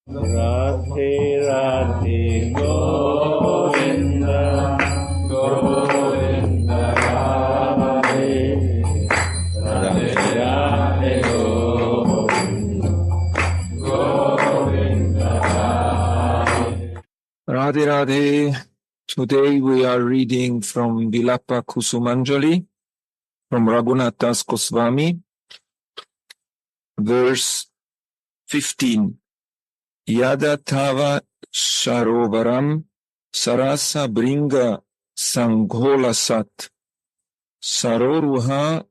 Radhe Radhe Govinda Govinda Radhe Radhe Radhe Govinda Govinda Radhe Radhe. Today we are reading from Vilapa Kusumanjali from Radhakunda Goswami, verse 15. Yada tava sarovaram sarasa bringa sanghola sat saroruha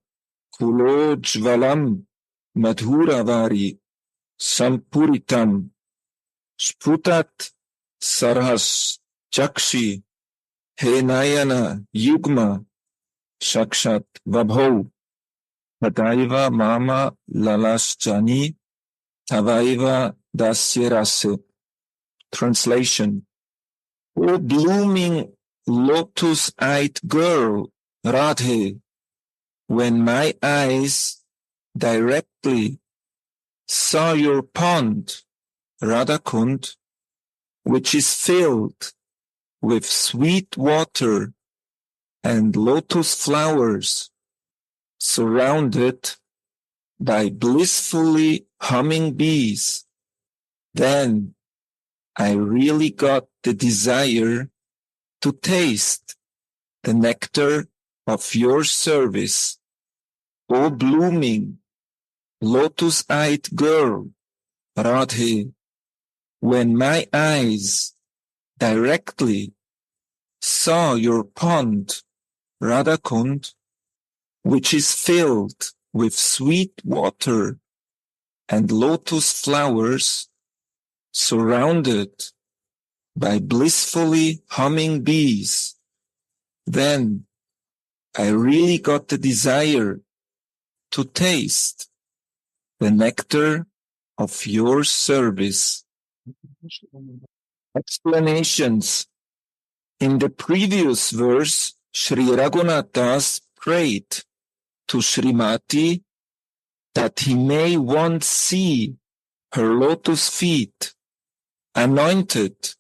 kulojvalam madhuravari sampuritam sputat sarhas chakshi henayana yugma shakshat vabhau tadaiva mama lalaschani tavaiva dasyarase. Translation. O blooming lotus-eyed girl, Radhe, when my eyes directly saw your pond, Radhakunda, which is filled with sweet water and lotus flowers, surrounded by blissfully humming bees, then I really got the desire to taste the nectar of your service, O blooming, lotus-eyed girl, Radhe, when my eyes directly saw your pond, Radhakunda, which is filled with sweet water and lotus flowers, surrounded by blissfully humming bees, then I really got the desire to taste the nectar of your service. Explanations. In the previous verse, Sri Raghunathas prayed to Srimati that he may once see her lotus feet anointed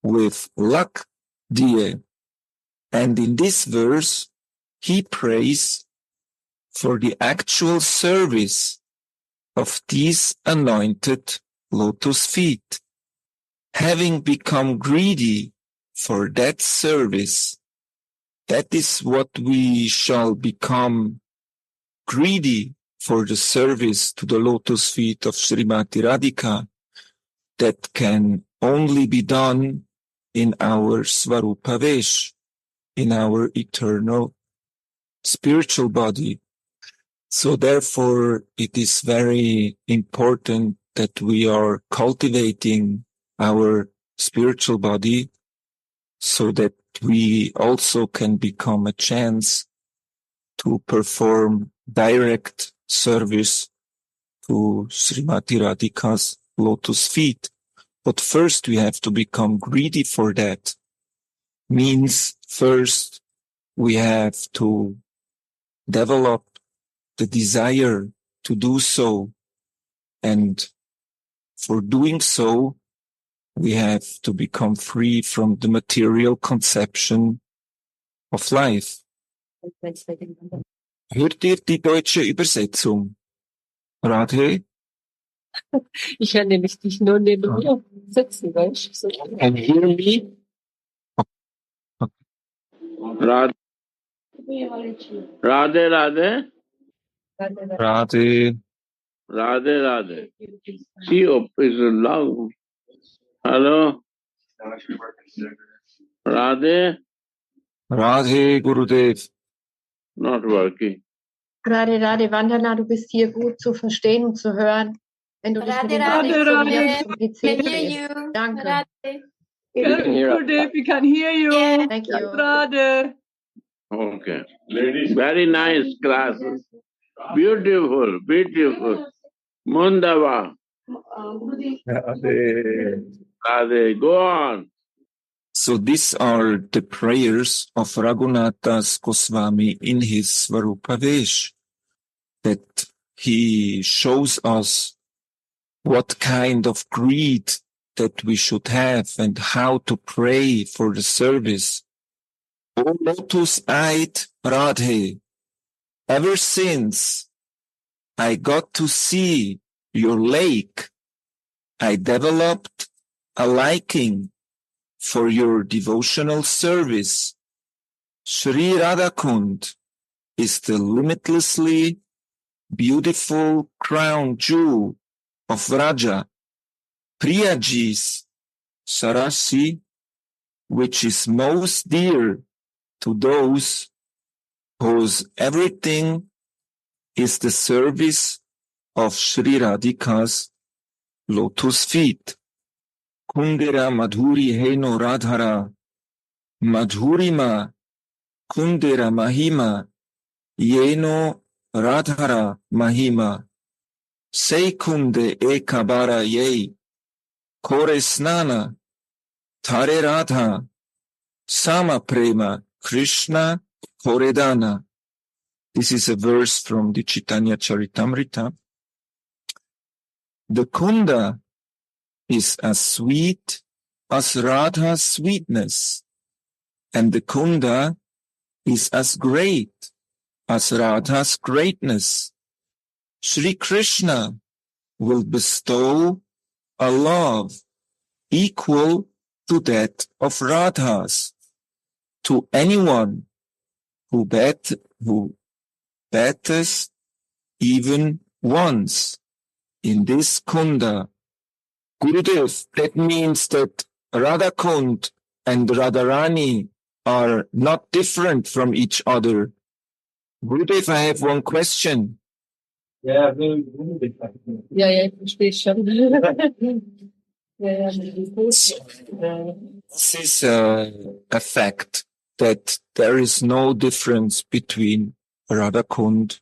with lak diye. And in this verse, he prays for the actual service of these anointed lotus feet. Having become greedy for that service, that is what we shall become, greedy for the service to the lotus feet of Srimati Radhika, that can only be done in our Svarupa Vesh, in our eternal spiritual body. So therefore, it is very important that we are cultivating our spiritual body so that we also can become a chance to perform direct service to Srimati Radhika's lotus feet. But first we have to become greedy for that. Means first we have to develop the desire to do so. And for doing so, we have to become free from the material conception of life. Hört ihr die deutsche Übersetzung? Radhe? Ich höre nämlich dich nur neben mir sitzen, weißt du? So. Can you hear me? Radhe, Radhe, Radhe, Radhe. Radhe, Radhe. See, is loud. Hello? Radhe? Radhe, Gurudev. Not working. Radhe, Radhe, Vandana, du bist hier gut zu verstehen und zu hören. Wenn du dich mit dem zum PC drehst. Danke. Gurudev, we can hear you. Thank you. Radhe. Okay. Very nice classes. Beautiful, beautiful. Mundava. Radhe. Radhe, go on. So these are the prayers of Raghunathas Goswami in his Svarupa Vesh, that he shows us what kind of greed that we should have and how to pray for the service. O lotus-eyed Radhe, ever since I got to see your lake, I developed a liking for your devotional service. Sri Radhakund is the limitlessly beautiful crown jewel of Raja, Priyaji's Sarasi, which is most dear to those whose everything is the service of Sri Radhika's lotus feet. Kundera Madhuri Heno Radhara, Madhurima Kundera Mahima, Yeno Radhara Mahima, Seikunde Ekabara Ye, Kore Snana, Tare Radha, Sama Prema, Krishna Koredana. This is a verse from the Chaitanya Charitamrita. The Kunda is as sweet as Radha's sweetness, and the Kunda is as great as Radha's greatness. Sri Krishna will bestow a love equal to that of Radha's to anyone who batters even once in this Kunda. Gurudev, that means that Radhakund and Radharani are not different from each other. Gurudev, I have one question. Ja, ich verstehe schon. This is a fact that there is no difference between Radhakund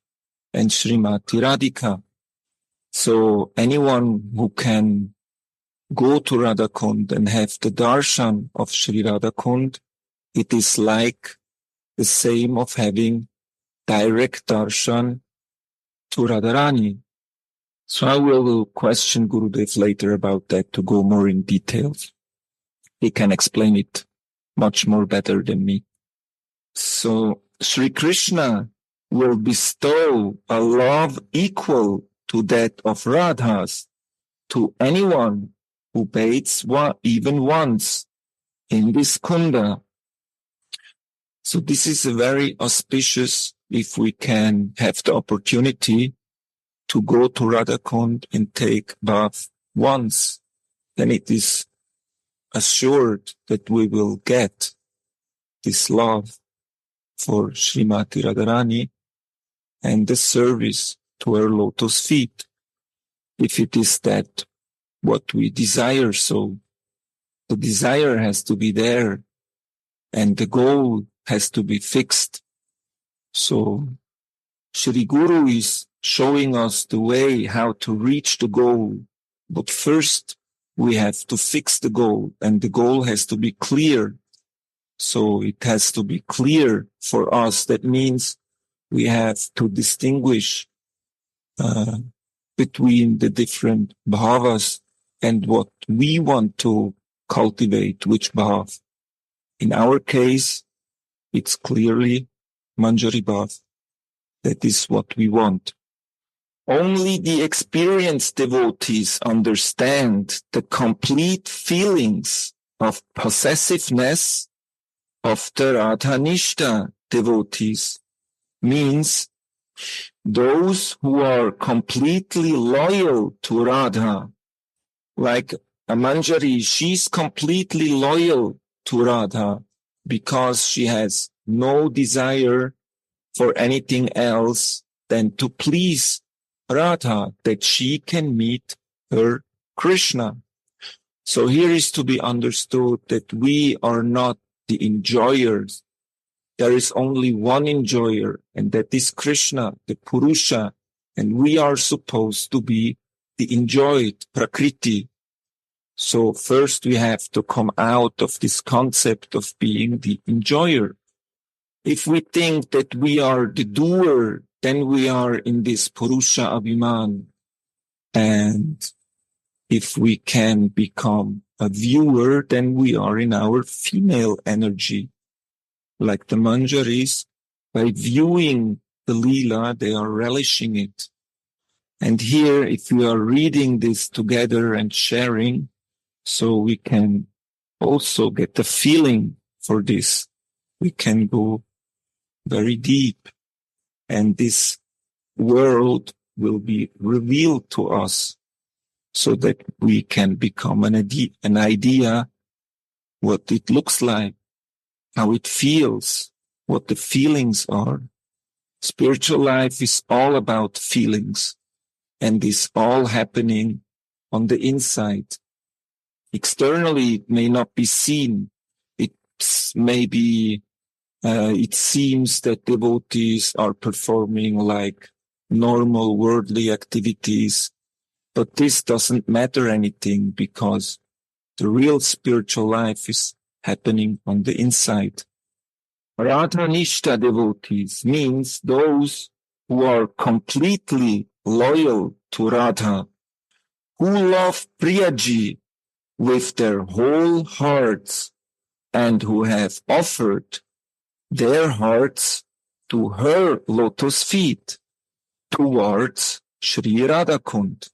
and Srimati Radhika. So anyone who can go to Radhakund and have the darshan of Sri Radhakund, it is like the same of having direct darshan to Radharani. So I will question Gurudev later about that to go more in details. He can explain it much more better than me. So Sri Krishna will bestow a love equal to that of Radha's to anyone who bathes even once in this Kunda. So this is a very auspicious if we can have the opportunity to go to Radhakund and take bath once, then it is assured that we will get this love for Srimati Radharani and the service to her lotus feet. If it is that what we desire, so the desire has to be there and the goal has to be fixed. So Shri Guru is showing us the way how to reach the goal. But first we have to fix the goal and the goal has to be clear. So it has to be clear for us. That means we have to distinguish between the different bhavas and what we want to cultivate, which bhav. In our case, it's clearly Manjari bhav. That is what we want. Only the experienced devotees understand the complete feelings of possessiveness of the Radhanishta devotees. Means those who are completely loyal to Radha. Like a Manjari, she's completely loyal to Radha because she has no desire for anything else than to please Radha, that she can meet her Krishna. So here is to be understood that we are not the enjoyers. There is only one enjoyer, and that is Krishna, the Purusha, and we are supposed to be the enjoyed, Prakriti. So first we have to come out of this concept of being the enjoyer. If we think that we are the doer, then we are in this Purusha Abhiman. And if we can become a viewer, then we are in our female energy. Like the Manjaris, by viewing the Leela, they are relishing it. And here, if we are reading this together and sharing, so we can also get the feeling for this. We can go very deep, and this world will be revealed to us so that we can become an idea what it looks like, how it feels, what the feelings are. Spiritual life is all about feelings, and is all happening on the inside. Externally, it may not be seen. It's maybe it seems that devotees are performing like normal worldly activities, but this doesn't matter anything because the real spiritual life is happening on the inside. Radhanishta devotees means those who are completely loyal to Radha, who love Priyaji with their whole hearts and who have offered their hearts to her lotus feet towards Sri Radhakund.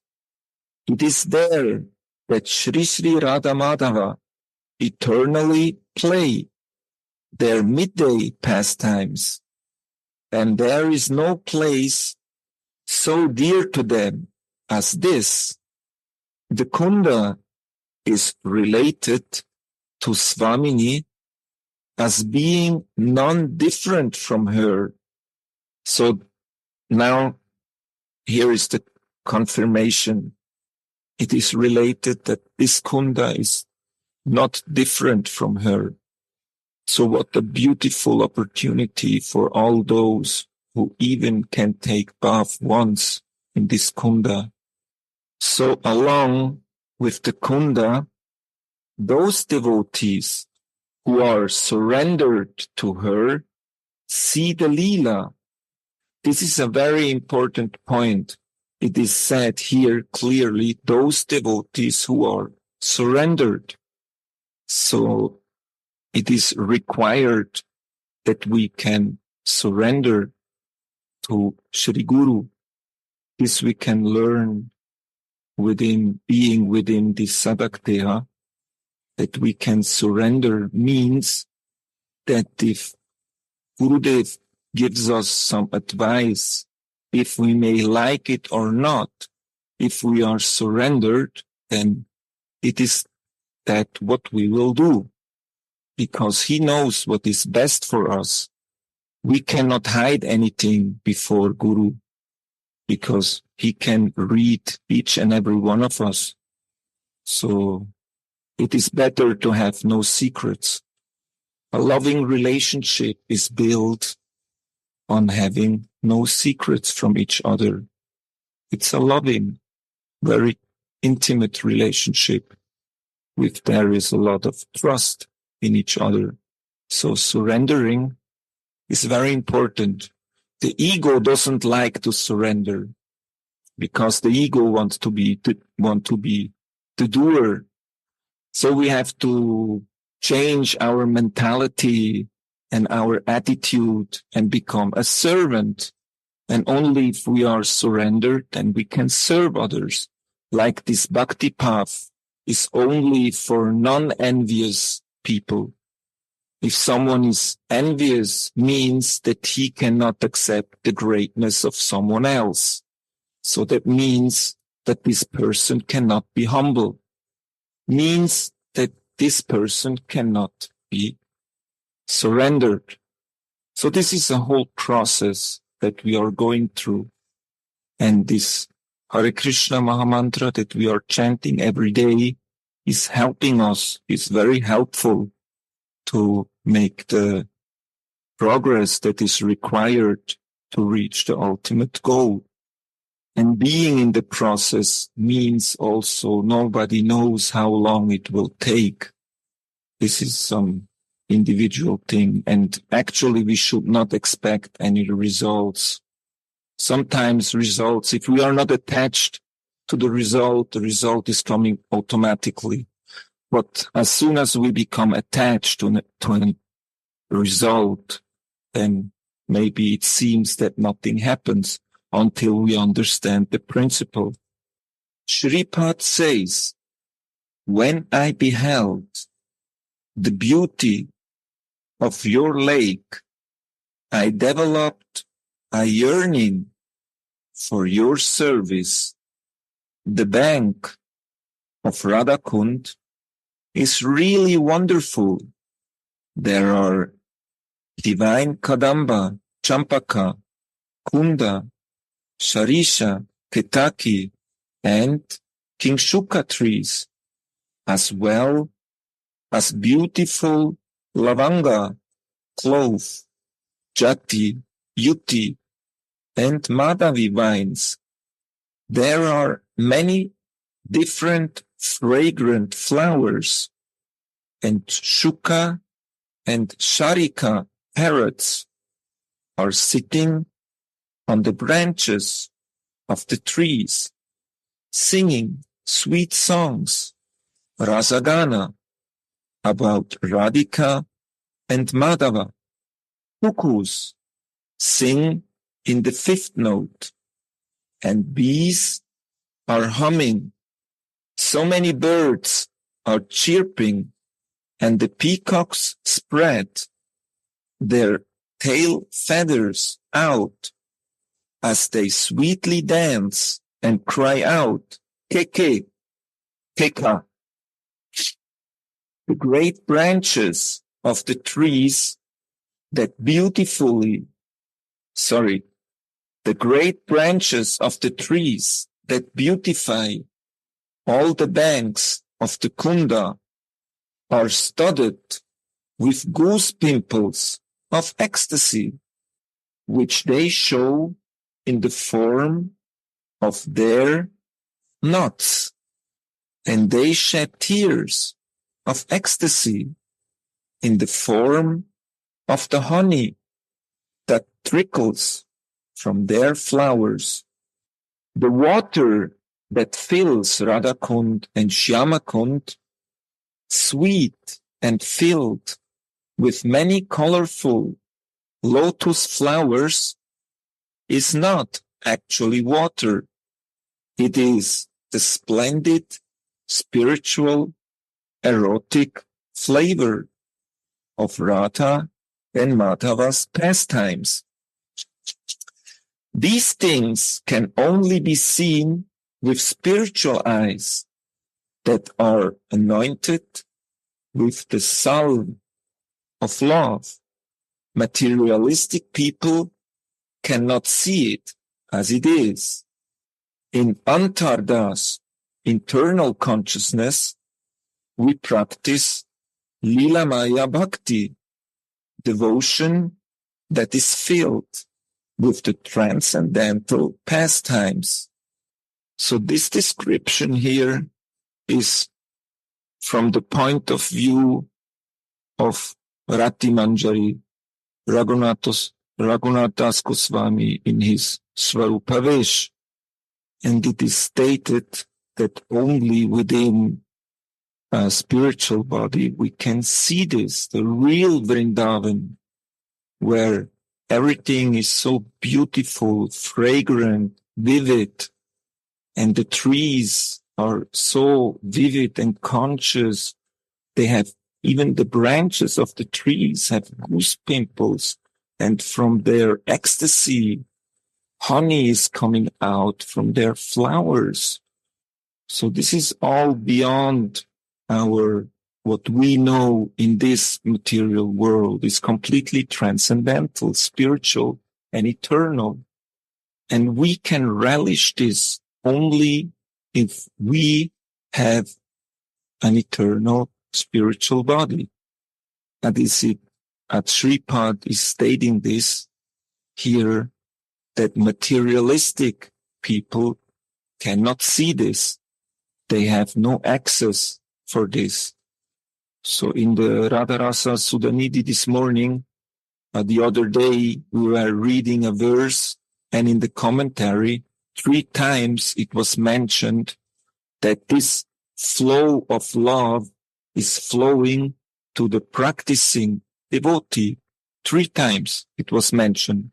It is there that Sri Sri Radha Madhava eternally play their midday pastimes, and there is no place so dear to them as this. The Kunda is related to Swamini as being non-different from her. So now here is the confirmation. It is related that this Kunda is not different from her. So what a beautiful opportunity for all those who even can take bath once in this Kunda. So along with the Kunda, those devotees who are surrendered to her see the Leela. This is a very important point. It is said here clearly, those devotees who are surrendered. So it is required that we can surrender to Shri Guru. This we can learn being within this Sadhakdeha, that we can surrender means that if Gurudev gives us some advice, if we may like it or not, if we are surrendered, then it is that what we will do, because he knows what is best for us. We cannot hide anything before Guru, because he can read each and every one of us. So it is better to have no secrets. A loving relationship is built on having no secrets from each other. It's a loving, very intimate relationship with there is a lot of trust in each other. So surrendering is very important. The ego doesn't like to surrender because the ego wants to be the doer. So we have to change our mentality and our attitude and become a servant. And only if we are surrendered, then we can serve others. Like this bhakti path is only for non-envious people. If someone is envious, means that he cannot accept the greatness of someone else. So that means that this person cannot be humble. Means that this person cannot be surrendered. So this is a whole process that we are going through. And this Hare Krishna Mahamantra that we are chanting every day is helping us, is very helpful to make the progress that is required to reach the ultimate goal. And being in the process means also nobody knows how long it will take. This is some individual thing. And actually we should not expect any results. Sometimes results, if we are not attached to the result is coming automatically. But as soon as we become attached to a result, then maybe it seems that nothing happens until we understand the principle. Shripad says, when I beheld the beauty of your lake, I developed a yearning for your service. The bank of Radhakund is really wonderful. There are divine Kadamba, Champaka, Kunda, Sharisha, Ketaki, and Kingshuka trees, as well as beautiful Lavanga, Clove, Jati, Yuti, and Madhavi vines. There are many different fragrant flowers, and Shuka and Sharika parrots are sitting on the branches of the trees, singing sweet songs, Rasagana, about Radhika and Madhava. Cuckoos sing in the fifth note, and bees are humming. So many birds are chirping, and the peacocks spread their tail feathers out as they sweetly dance and cry out, Keke, Keka. The great branches of the trees that beautify all the banks of the Kunda are studded with goose pimples of ecstasy, which they show in the form of their nuts, and they shed tears of ecstasy in the form of the honey that trickles from their flowers. The water that fills Radhakund and Shyamakund, sweet and filled with many colorful lotus flowers, is not actually water. It is the splendid, spiritual, erotic flavor of Radha and Madhava's pastimes. These things can only be seen with spiritual eyes that are anointed with the salve of love. Materialistic people cannot see it as it is. In Antardas, internal consciousness, we practice Lila Maya Bhakti, devotion that is filled with the transcendental pastimes. So this description here is from the point of view of Ratimanjari, Raghunathas Goswami in his Svarupavesh. And it is stated that only within a spiritual body we can see this, the real Vrindavan, where everything is so beautiful, fragrant, vivid, and the trees are so vivid and conscious. They have, even the branches of the trees have goose pimples, and from their ecstasy, honey is coming out from their flowers. So this is all beyond what we know in this material world. Is completely transcendental, spiritual, and eternal. And we can relish this only if we have an eternal spiritual body. And Shripad is stating this here, that materialistic people cannot see this. They have no access for this. So in the Radharasa Sudhanidhi this morning, the other day, we were reading a verse, and in the commentary, 3 times it was mentioned that this flow of love is flowing to the practicing devotee. 3 times it was mentioned,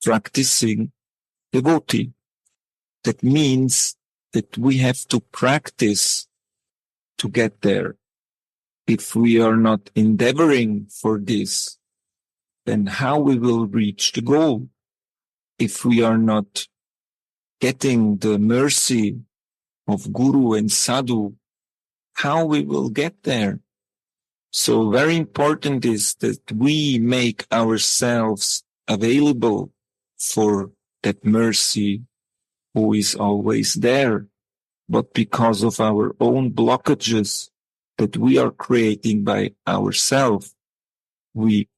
practicing devotee. That means that we have to practice to get there. If we are not endeavoring for this, then how we will reach the goal? If we are not getting the mercy of Guru and Sadhu, how we will get there? So very important is that we make ourselves available for that mercy who is always there. But because of our own blockages that we are creating by ourselves, we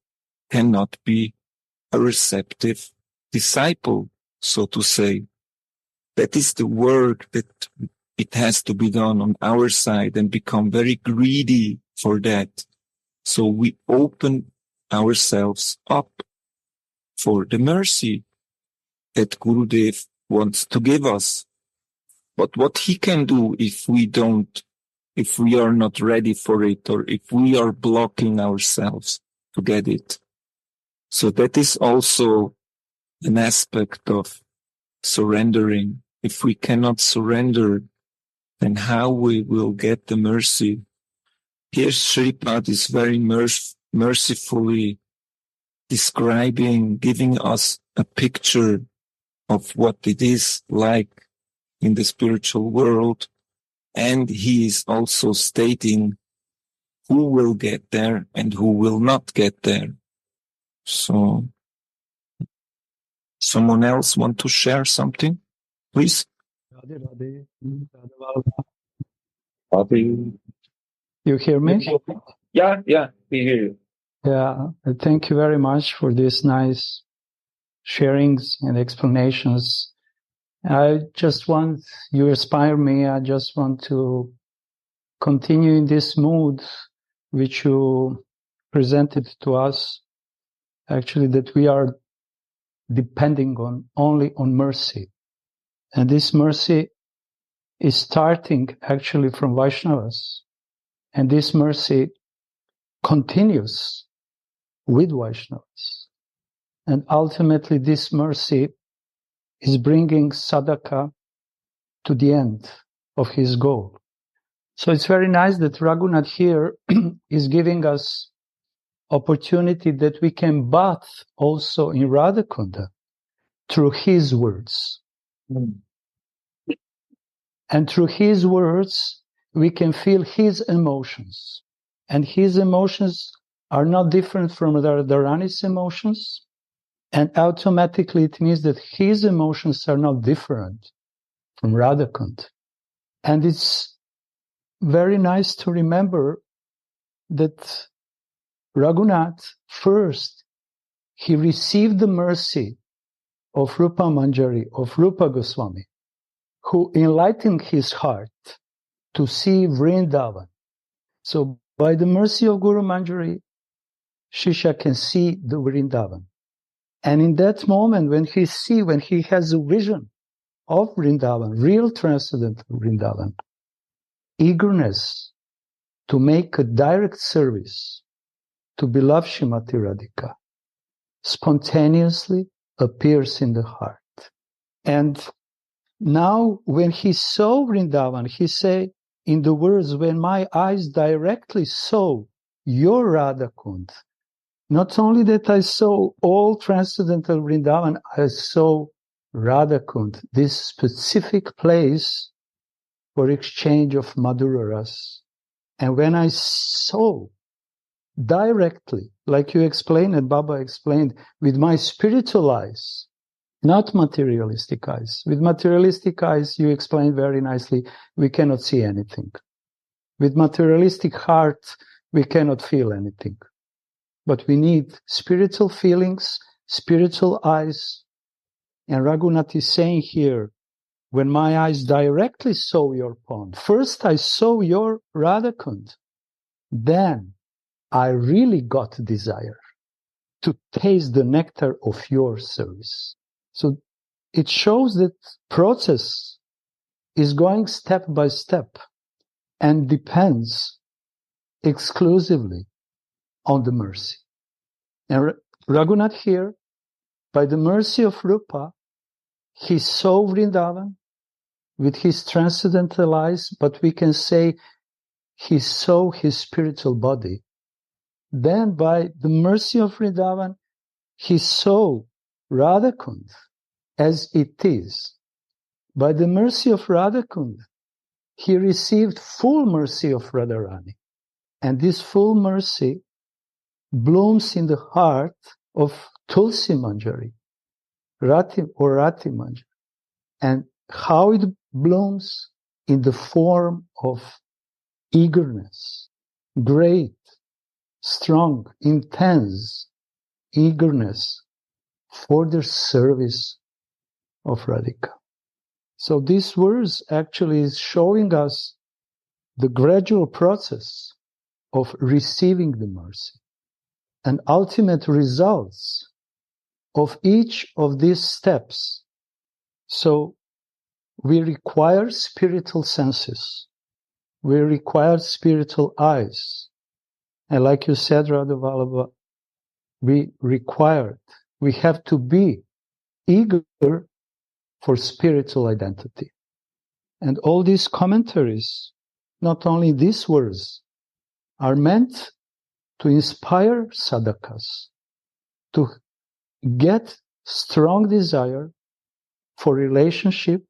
cannot be a receptive disciple, so to say. That is the work that it has to be done on our side and become very greedy for that. So we open ourselves up for the mercy that Gurudev wants to give us. But what he can do if we are not ready for it, or if we are blocking ourselves to get it. So that is also an aspect of surrendering. If we cannot surrender, then how we will get the mercy? Here Shripad is very mercifully describing, giving us a picture of what it is like in the spiritual world. And he is also stating who will get there and who will not get there. So, someone else want to share something? Please. You hear me? Yeah, we hear you. Yeah, thank you very much for these nice sharings and explanations. You inspire me. I just want to continue in this mood which you presented to us, actually, that we are depending only on mercy. And this mercy is starting actually from Vaishnavas. And this mercy continues with Vaishnavas. And ultimately this mercy is bringing sadhaka to the end of his goal. So it's very nice that Raghunath here is giving us opportunity that we can bath also in Radhakunda through his words. And through his words, we can feel his emotions. And his emotions are not different from Radharani's emotions. And automatically it means that his emotions are not different from Radhakund. And it's very nice to remember that Raghunath, first, he received the mercy of Rupa Manjari, of Rupa Goswami, who enlightened his heart to see Vrindavan. So by the mercy of Guru Manjari, Shisha can see the Vrindavan. And in that moment, when he has a vision of Vrindavan, real transcendental Vrindavan, eagerness to make a direct service to beloved Srimati Radhika spontaneously appears in the heart. And now when he saw Vrindavan, he said in the words, when my eyes directly saw your Radhakund, not only that I saw all transcendental Vrindavan, I saw Radhakund, this specific place for exchange of Madhura Ras. And when I saw directly, like you explained and Baba explained, with my spiritual eyes, not materialistic eyes. With materialistic eyes, you explained very nicely, we cannot see anything. With materialistic heart, we cannot feel anything. But we need spiritual feelings, spiritual eyes. And Raghunath is saying here, when my eyes directly saw your pond, first I saw your Radhakund, then I really got desire to taste the nectar of your service. So it shows that process is going step by step and depends exclusively on the mercy. And Raghunath here, by the mercy of Rupa, he saw Vrindavan with his transcendental eyes, but we can say he saw his spiritual body. Then by the mercy of Vrindavan, he saw Radhakund as it is. By the mercy of Radhakund, he received full mercy of Radharani. And this full mercy blooms in the heart of Kusumanjali, Rati Manjari. And how it blooms? In the form of eagerness, great, strong, intense eagerness for the service of Radhika. So this verse actually is showing us the gradual process of receiving the mercy and ultimate results of each of these steps. So we require spiritual senses. We require spiritual eyes. And like you said, Radha, we have to be eager for spiritual identity. And all these commentaries, not only these words, are meant to inspire sadhakas to get strong desire for relationship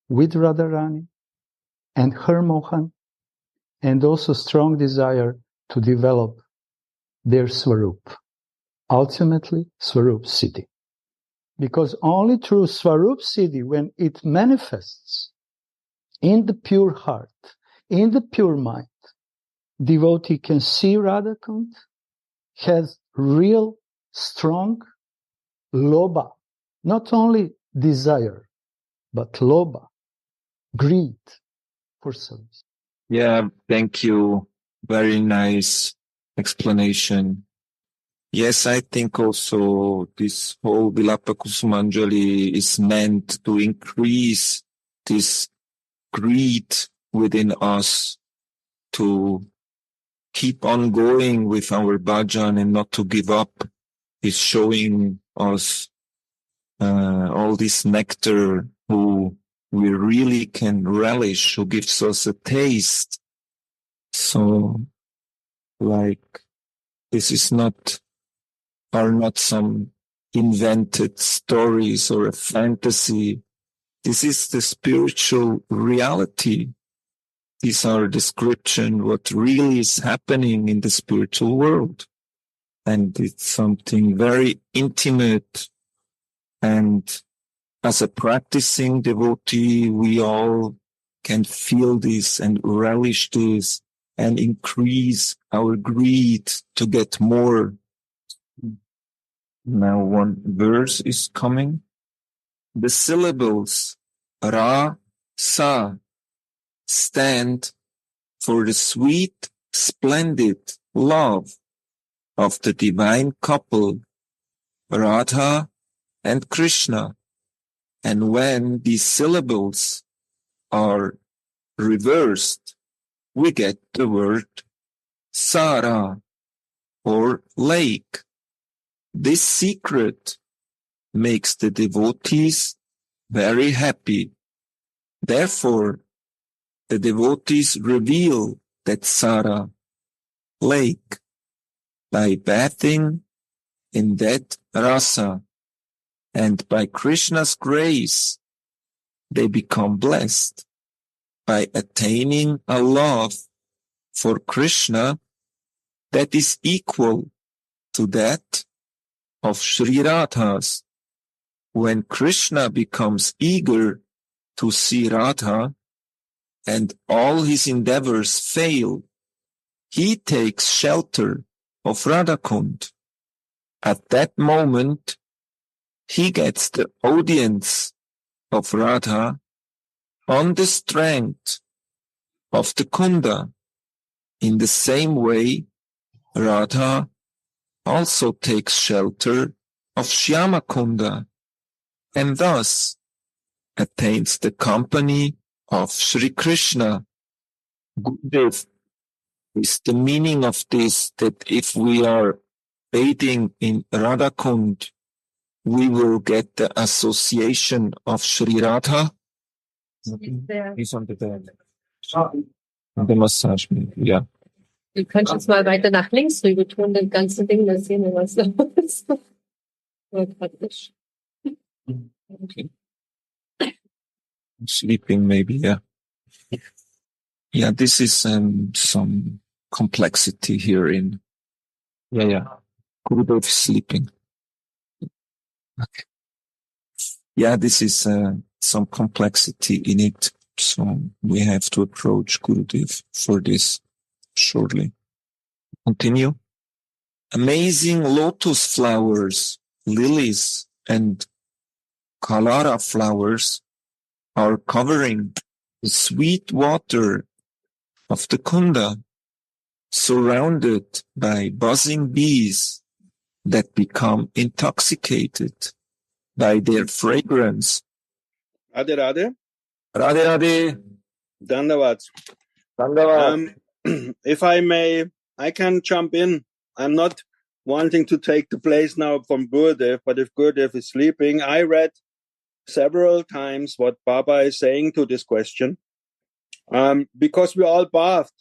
with Radharani and her Mohan, and also strong desire to develop their Swarup, ultimately Swarup Siddhi. Because only through Swarup Siddhi, when it manifests in the pure heart, in the pure mind, devotee can see Radhakund, has real, strong lobha, not only desire, but lobha, greed for service. Yeah, thank you. Very nice explanation. Yes, I think also this whole Vilapa Kusumanjali is meant to increase this greed within us to keep on going with our bhajan and not to give up. Is showing us all this nectar who we really can relish, who gives us a taste. So, like, this is are not some invented stories or a fantasy. This is the spiritual reality. These are description what really is happening in the spiritual world. And it's something very intimate. And as a practicing devotee, we all can feel this and relish this and increase our greed to get more. Now one verse is coming. The syllables Ra, Sa stand for the sweet, splendid love of the divine couple, Radha and Krishna. And when these syllables are reversed, we get the word Sara, or lake. This secret makes the devotees very happy. Therefore, the devotees reveal that Sara, lake, by bathing in that rasa, and by Krishna's grace, they become blessed by attaining a love for Krishna that is equal to that of Sri Radha's. When Krishna becomes eager to see Radha and all his endeavors fail, he takes shelter of Radhakund. At that moment, he gets the audience of Radha on the strength of the Kunda. In the same way, Radha also takes shelter of Shyama Kunda and thus attains the company of Sri Krishna. Gurudev, is the meaning of this that if we are bathing in Radhakund, we will get the association of Sri Radha? He's on the bed. On the massage, yeah. Du kannst jetzt mal weiter nach links rüber tun, das ganze Ding, da sehen wir, was los ist. Praktisch. Okay. Sleeping maybe, yeah. Yeah, this is some complexity here in. Yeah. Gurudev is sleeping. Okay. Yeah, this is some complexity in it. So we have to approach Gurudev for this shortly. Continue. Amazing lotus flowers, lilies, and kalara flowers are covering the sweet water of the Kunda, surrounded by buzzing bees that become intoxicated by their fragrance. Radhe Radhe. Radhe Radhe. Dandavad. Dandavad. If I may, I can jump in. I'm not wanting to take the place now from Gurudev, but if Gurudev is sleeping, I read several times what Baba is saying to this question. Because we all bathed.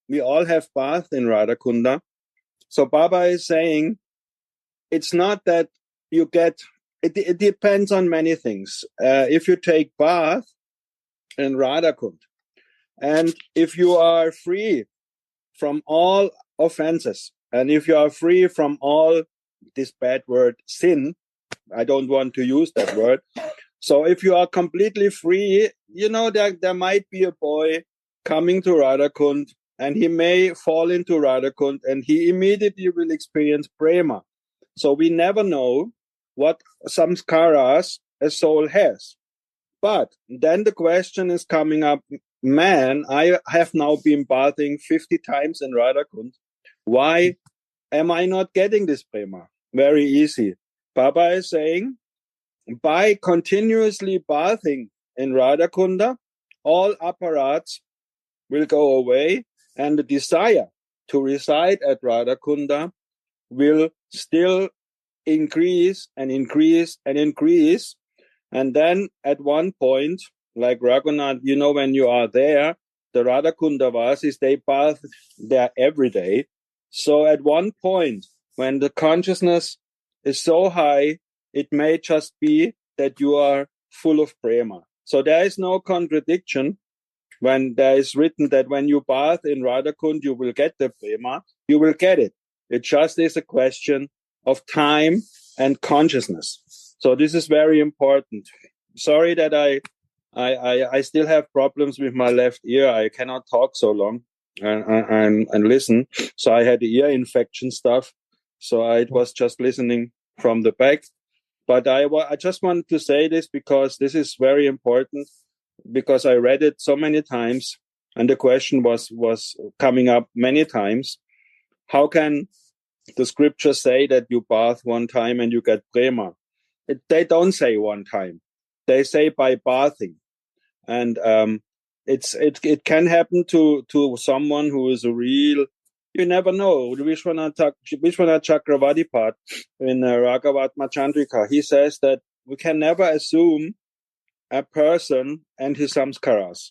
We all have bathed in Radhakunda. So Baba is saying, it's not that you get, it depends on many things. If you take bath in Radhakund, and if you are free from all offenses, and if you are free from all, this bad word, sin, I don't want to use that word. So if you are completely free, you know, there might be a boy coming to Radhakund, and he may fall into Radhakund, and he immediately will experience prema. So we never know what samskaras a soul has. But then the question is coming up, man, I have now been bathing 50 times in Radhakund. Why am I not getting this prema? Very easy. Baba is saying, by continuously bathing in Radhakunda, all apparats will go away, and the desire to reside at Radhakunda will still increase and increase and increase. And then at one point, like Raghunath, you know, when you are there, the Radhakunda Vasis, they bath there every day. So at one point, when the consciousness is so high, it may just be that you are full of prema. So there is no contradiction when there is written that when you bath in Radhakund, you will get the prema. You will get it. It just is a question of time and consciousness. So this is very important. Sorry that I still have problems with my left ear. I cannot talk so long and listen. So I had ear infection stuff. So I was just listening from the back. But I just wanted to say this because this is very important, because I read it so many times and the question was coming up many times. How can the scripture say that you bath one time and you get prema? They don't say one time. They say by bathing. And it can happen to someone who is a real, you never know. The Vishwanath Chakravarti part in Ragavatma Chandrika, he says that we can never assume a person and his samskaras.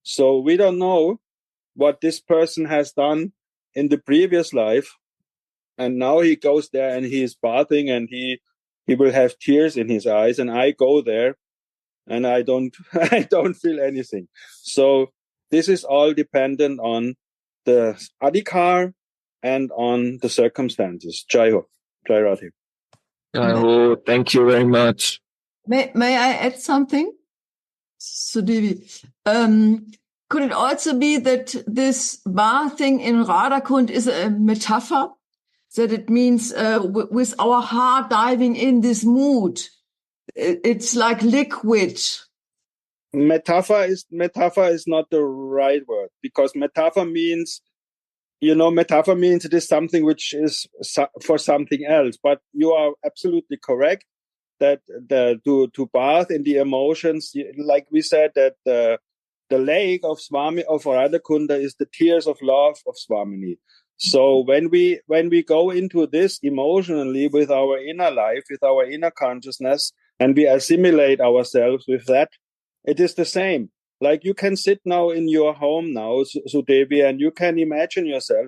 So we don't know what this person has done in the previous life. And now he goes there and he is bathing and he will have tears in his eyes. And I go there and I don't feel anything. So this is all dependent on the adhikar and on the circumstances. Jai Ho. Jai Radhe. Jai Ho. Thank you very much. May I add something? Sudevi, could it also be that this bathing in Radhakund is a metaphor? That it means with our heart diving in this mood, it's like liquid. Metaphor is not the right word, because metaphor means it is something which is for something else. But you are absolutely correct. that to bath in the emotions, like we said, that the lake of Radhakunda is the tears of love of Swamini. So when we go into this emotionally with our inner life, with our inner consciousness, and we assimilate ourselves with that, it is the same. Like you can sit now in your home now, Sudevi, and you can imagine yourself.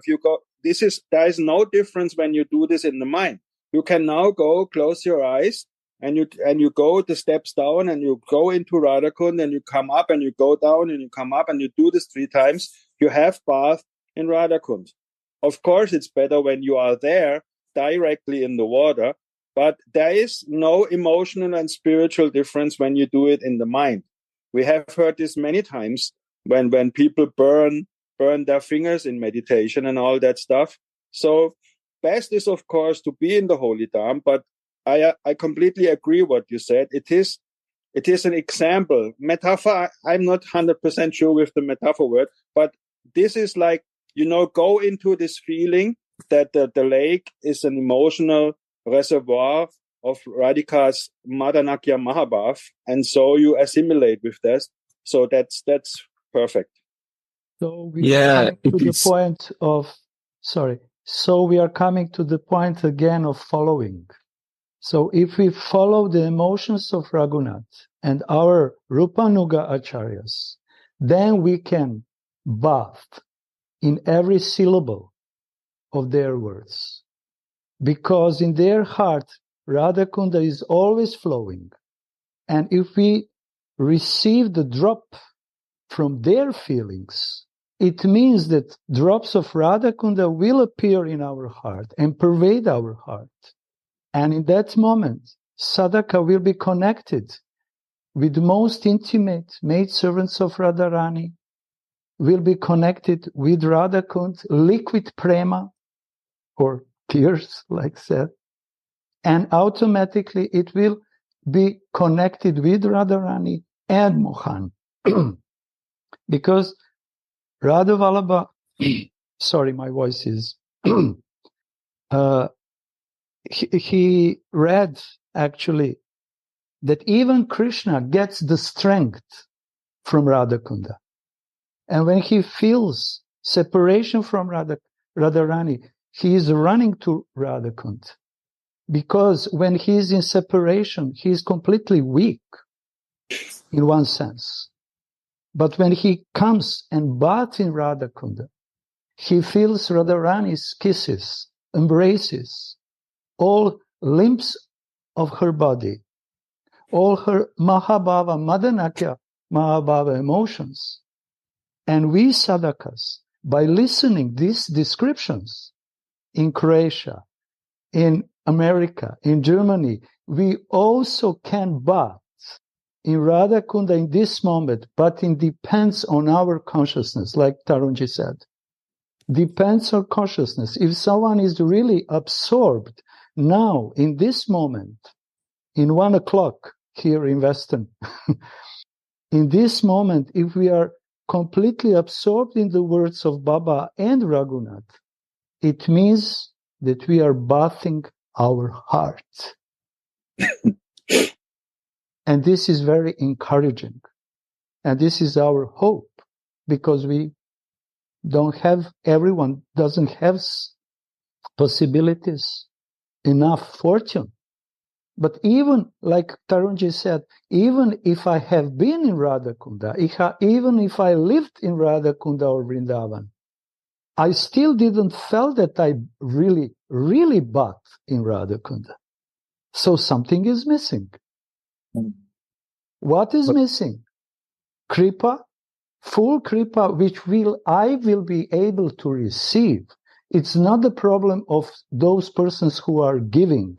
There is no difference when you do this in the mind. You can now go, close your eyes, and you go the steps down, and you go into Radhakund, and you come up, and you go down, and you come up, and you do this 3 times. You have bath in Radhakund. Of course, it's better when you are there directly in the water, but there is no emotional and spiritual difference when you do it in the mind. We have heard this many times when people burn their fingers in meditation and all that stuff. So best is, of course, to be in the Holy Dham, but I completely agree what you said. It is an example. Metaphor, I'm not 100% sure with the metaphor word, but this is like, go into this feeling that the lake is an emotional reservoir of Radhika's Madanakya Mahabhav, and so you assimilate with this. So that's perfect. So we are coming to the point of, So we are coming to the point again of following. So if we follow the emotions of Raghunath and our Rupanuga Acharyas, then we can bath in every syllable of their words. Because in their heart, Radhakunda is always flowing. And if we receive the drop from their feelings, it means that drops of Radhakunda will appear in our heart and pervade our heart. And in that moment, Sadhaka will be connected with the most intimate maidservants of Radharani, will be connected with Radhakund, liquid prema, or tears, like said, and automatically it will be connected with Radharani and Mohan. Because Radha Vallabha, sorry, my voice is, he read actually that even Krishna gets the strength from Radhakunda. And when he feels separation from Radharani, he is running to Radhakund. Because when he is in separation, he is completely weak in one sense. But when he comes and baths in Radhakunda, he feels Radharani's kisses, embraces, all limbs of her body, all her Mahabhava, Madanakya Mahabhava emotions. And we sadhakas, by listening these descriptions in Croatia, in America, in Germany, we also can bath in Radhakunda in this moment, but it depends on our consciousness, like Tarunji said. Depends on consciousness. If someone is really absorbed now, in this moment, in 1 o'clock here in Western, in this moment, if we are completely absorbed in the words of Baba and Raghunath, it means that we are bathing our heart. And this is very encouraging. And this is our hope, because everyone doesn't have possibilities, enough fortune. But even, like Tarunji said, even if I have been in Radhakunda, even if I lived in Radhakunda or Vrindavan, I still didn't feel that I really, really bathed in Radhakunda. So something is missing. What is missing? Kripa, full Kripa, which I will be able to receive. It's not the problem of those persons who are giving.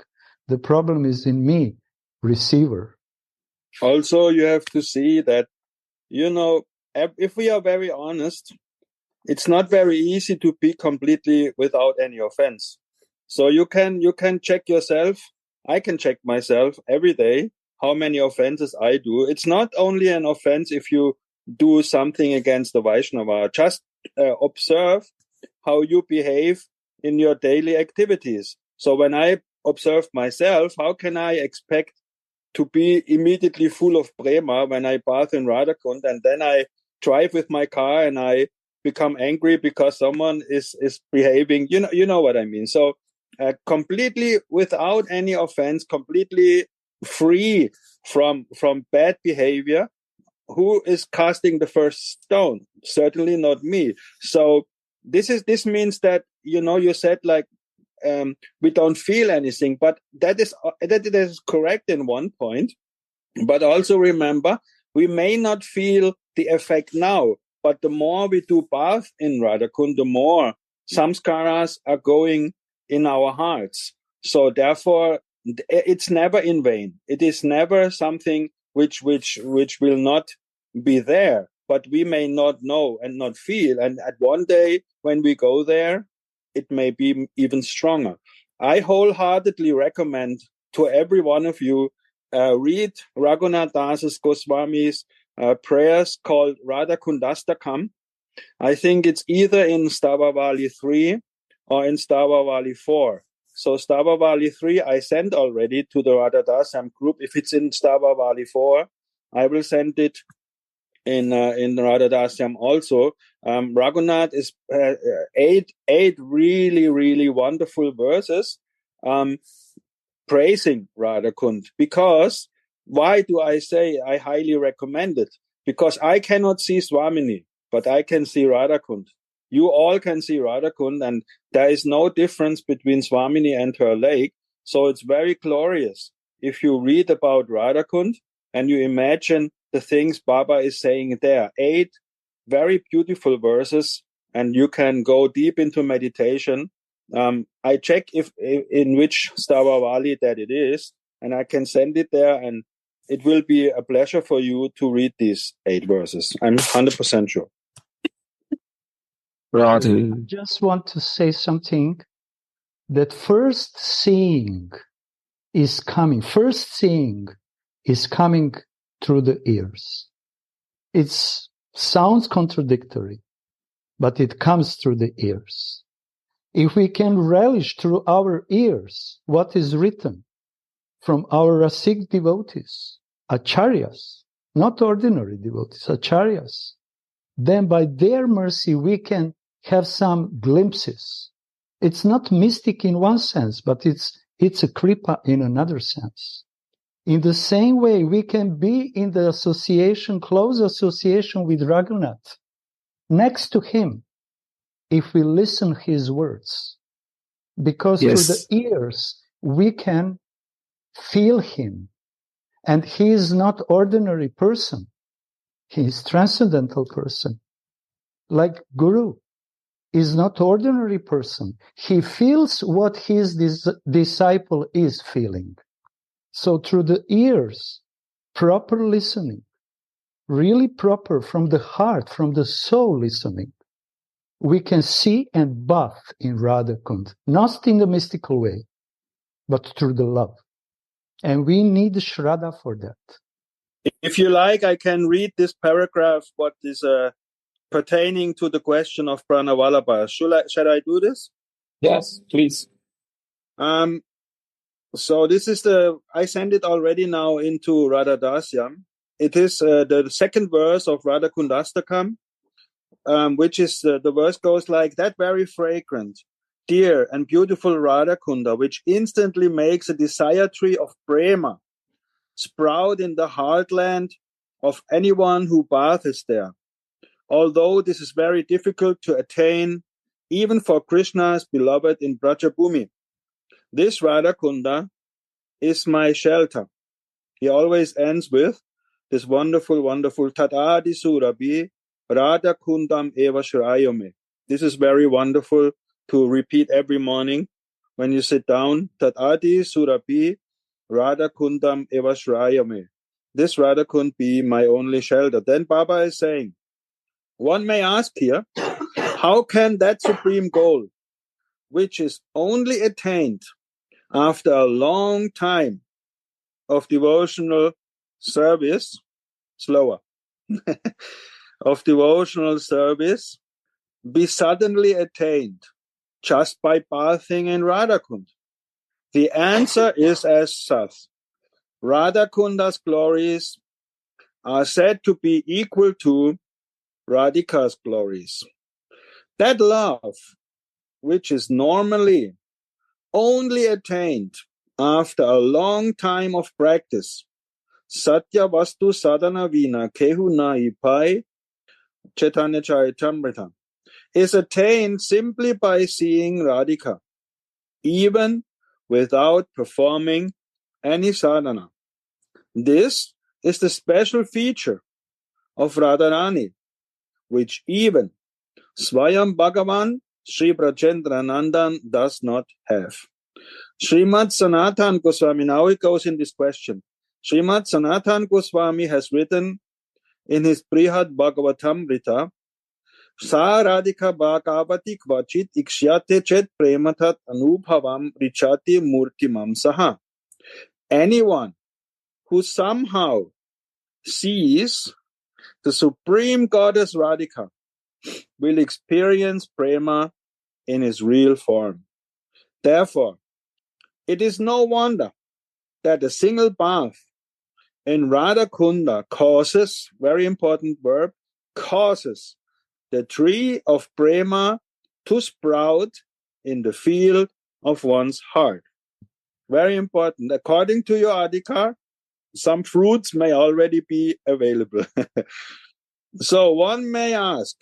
The problem is in me, receiver. Also, you have to see that, if we are very honest, it's not very easy to be completely without any offense. So you can check yourself. I can check myself every day, how many offenses I do. It's not only an offense if you do something against the Vaishnava. Just observe how you behave in your daily activities. So when I observe myself, how can I expect to be immediately full of prema when I bath in Radhakund, and then I drive with my car and I become angry because someone is behaving. You know what I mean. So completely without any offense, completely free from bad behavior. Who is casting the first stone? Certainly not me. So this means that, you said like we don't feel anything, but that is correct in one point. But also remember, we may not feel the effect now, but the more we do bath in Radhakund, the more samskaras are going in our hearts. So therefore, it's never in vain. It is never something which will not be there, but we may not know and not feel. And at one day when we go there, it may be even stronger. I wholeheartedly recommend to every one of you, read Raghunath Das Goswami's prayers called Radhakundastakam. I think it's either in Stavavali 3 or in Stavavali 4. So Stavavali 3 I sent already to the Radha Dasam group. If it's in Stavavali 4, I will send it in Radha Dasyam also. Raghunath is 8 really, really wonderful verses praising Radhakund. Because, why do I say I highly recommend it? Because I cannot see Swamini, but I can see Radhakund. You all can see Radhakund, and there is no difference between Swamini and her lake. So it's very glorious if you read about Radhakund and you imagine the things Baba is saying there. 8 very beautiful verses, and you can go deep into meditation. I check if in which Stavavali that it is, and I can send it there, and it will be a pleasure for you to read these 8 verses. I'm 100% sure. Radhe. I just want to say something, that first seeing is coming. First seeing is coming through the ears. It sounds contradictory, but it comes through the ears. If we can relish through our ears what is written from our Rasik devotees, acharyas, not ordinary devotees, acharyas, then by their mercy we can have some glimpses. It's not mystic in one sense, but it's a kripa in another sense. In the same way, we can be in the association, close association with Raghunath, next to him, if we listen his words. Because through the ears, we can feel him. And he is not ordinary person. He is transcendental person. Like Guru is not ordinary person. He feels what his disciple is feeling. So through the ears, proper listening, really proper from the heart, from the soul listening, we can see and bath in Radhakund, not in the mystical way, but through the love. And we need Shraddha for that. If you like, I can read this paragraph, what is pertaining to the question of Pranavallabha. Shall I do this? Yes, please. So this is I sent it already now into Radha Dasyam. It is the second verse of Radhakundastakam, which is, the verse goes like, that very fragrant, dear and beautiful Radhakunda, which instantly makes a desire tree of prema sprout in the heartland of anyone who bathes there. Although this is very difficult to attain, even for Krishna's beloved in Brajabhumi. This Radhakunda is my shelter. He always ends with this wonderful, wonderful Tatadi Surabi Radhakundam Eva Shrayame. This is very wonderful to repeat every morning when you sit down. Tatadi Surabi Radhakundam Eva Shrayame. This Radhakund be my only shelter. Then Baba is saying, one may ask here, how can that supreme goal, which is only attained after a long time of devotional service, of devotional service, be suddenly attained just by bathing in Radhakund? The answer is as such. Radhakunda's glories are said to be equal to Radhika's glories. That love, which is normally only attained after a long time of practice, Satya Vastu Sadhana Vina Kehu Nai Pai Chaitanya Charitamrita, is attained simply by seeing Radhika, even without performing any sadhana. This is the special feature of Radharani, which even Swayam Bhagavan Sri Brajendra Nandan does not have. Srimad Sanatan Goswami, now it goes in this question. Srimad Sanatan Goswami has written in his Brihad Bhagavatamrita, Sa Radhika Bhagavati Kvachit Ikshyate Chet Prematat Anubhavam Richati Murtimam Saha. Anyone who somehow sees the Supreme Goddess Radhika will experience prema in his real form. Therefore, it is no wonder that a single bath in Radhakunda causes, very important verb, causes the tree of prema to sprout in the field of one's heart. Very important. According to your adhikar, some fruits may already be available. So one may ask,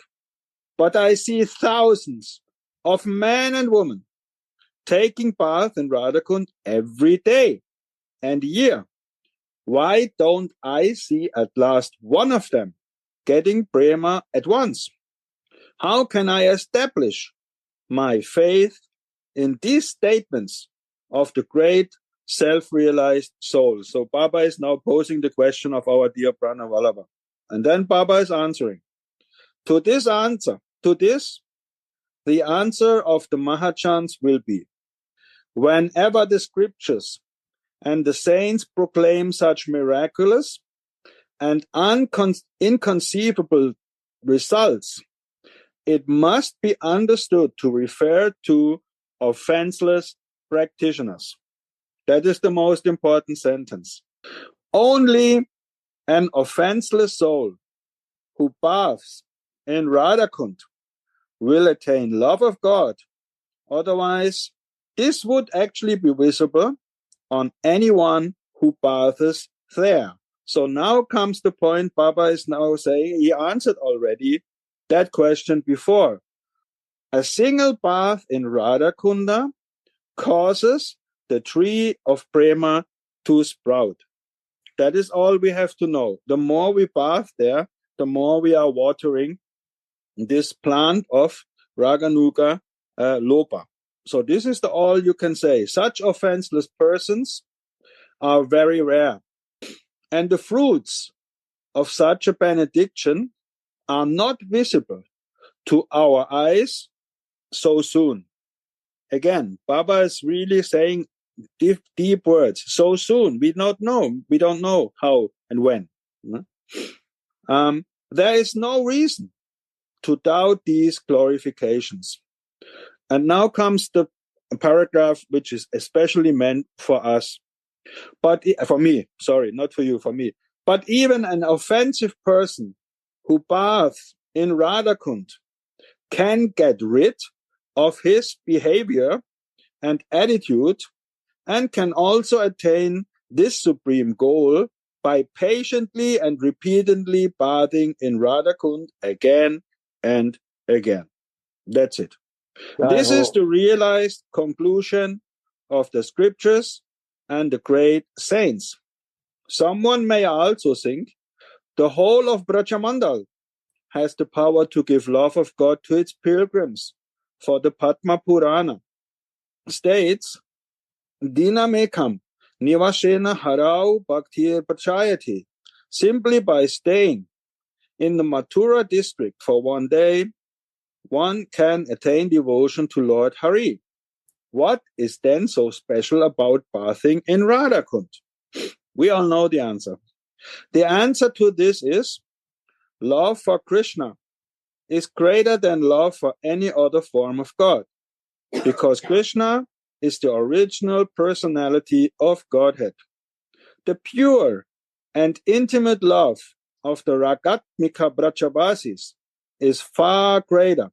but I see thousands of men and women taking bath in Radhakund every day and year. Why don't I see at last one of them getting prema at once? How can I establish my faith in these statements of the great self-realized soul? So Baba is now posing the question of our dear Prana Vallabha. And then Baba is answering. To this, the answer of the Mahachans will be, whenever the scriptures and the saints proclaim such miraculous and inconceivable results, it must be understood to refer to offenseless practitioners. That is the most important sentence. Only an offenseless soul who baths in Radhakund will attain love of God. Otherwise, this would actually be visible on anyone who bathes there. So now comes the point Baba is now saying, he answered already that question before. A single bath in Radhakunda causes the tree of prema to sprout. That is all we have to know. The more we bath there, the more we are watering this plant of Raganuga Lopa. So this is all you can say. Such offenseless persons are very rare. And the fruits of such a benediction are not visible to our eyes so soon. Again, Baba is really saying deep words. So soon, we don't know how and when. There is no reason to doubt these glorifications. And now comes the paragraph which is especially meant for us. But for me, sorry, not for you, for me. But even an offensive person who baths in Radhakund can get rid of his behavior and attitude and can also attain this supreme goal by patiently and repeatedly bathing in Radhakund again and again. That's it. This is the realized conclusion of the scriptures and the great saints. Someone may also think the whole of Brajamandal has the power to give love of God to its pilgrims, for the Padma Purana states, Dinamekam Nivashena Harau Bhaktir Prachayati. Simply by staying in the Mathura district for one day, one can attain devotion to Lord Hari. What is then so special about bathing in Radhakund? We all know the answer. The answer to this is love for Krishna is greater than love for any other form of God, because Krishna is the original personality of Godhead. The pure and intimate love of the Ragatmika Brajavasis is far greater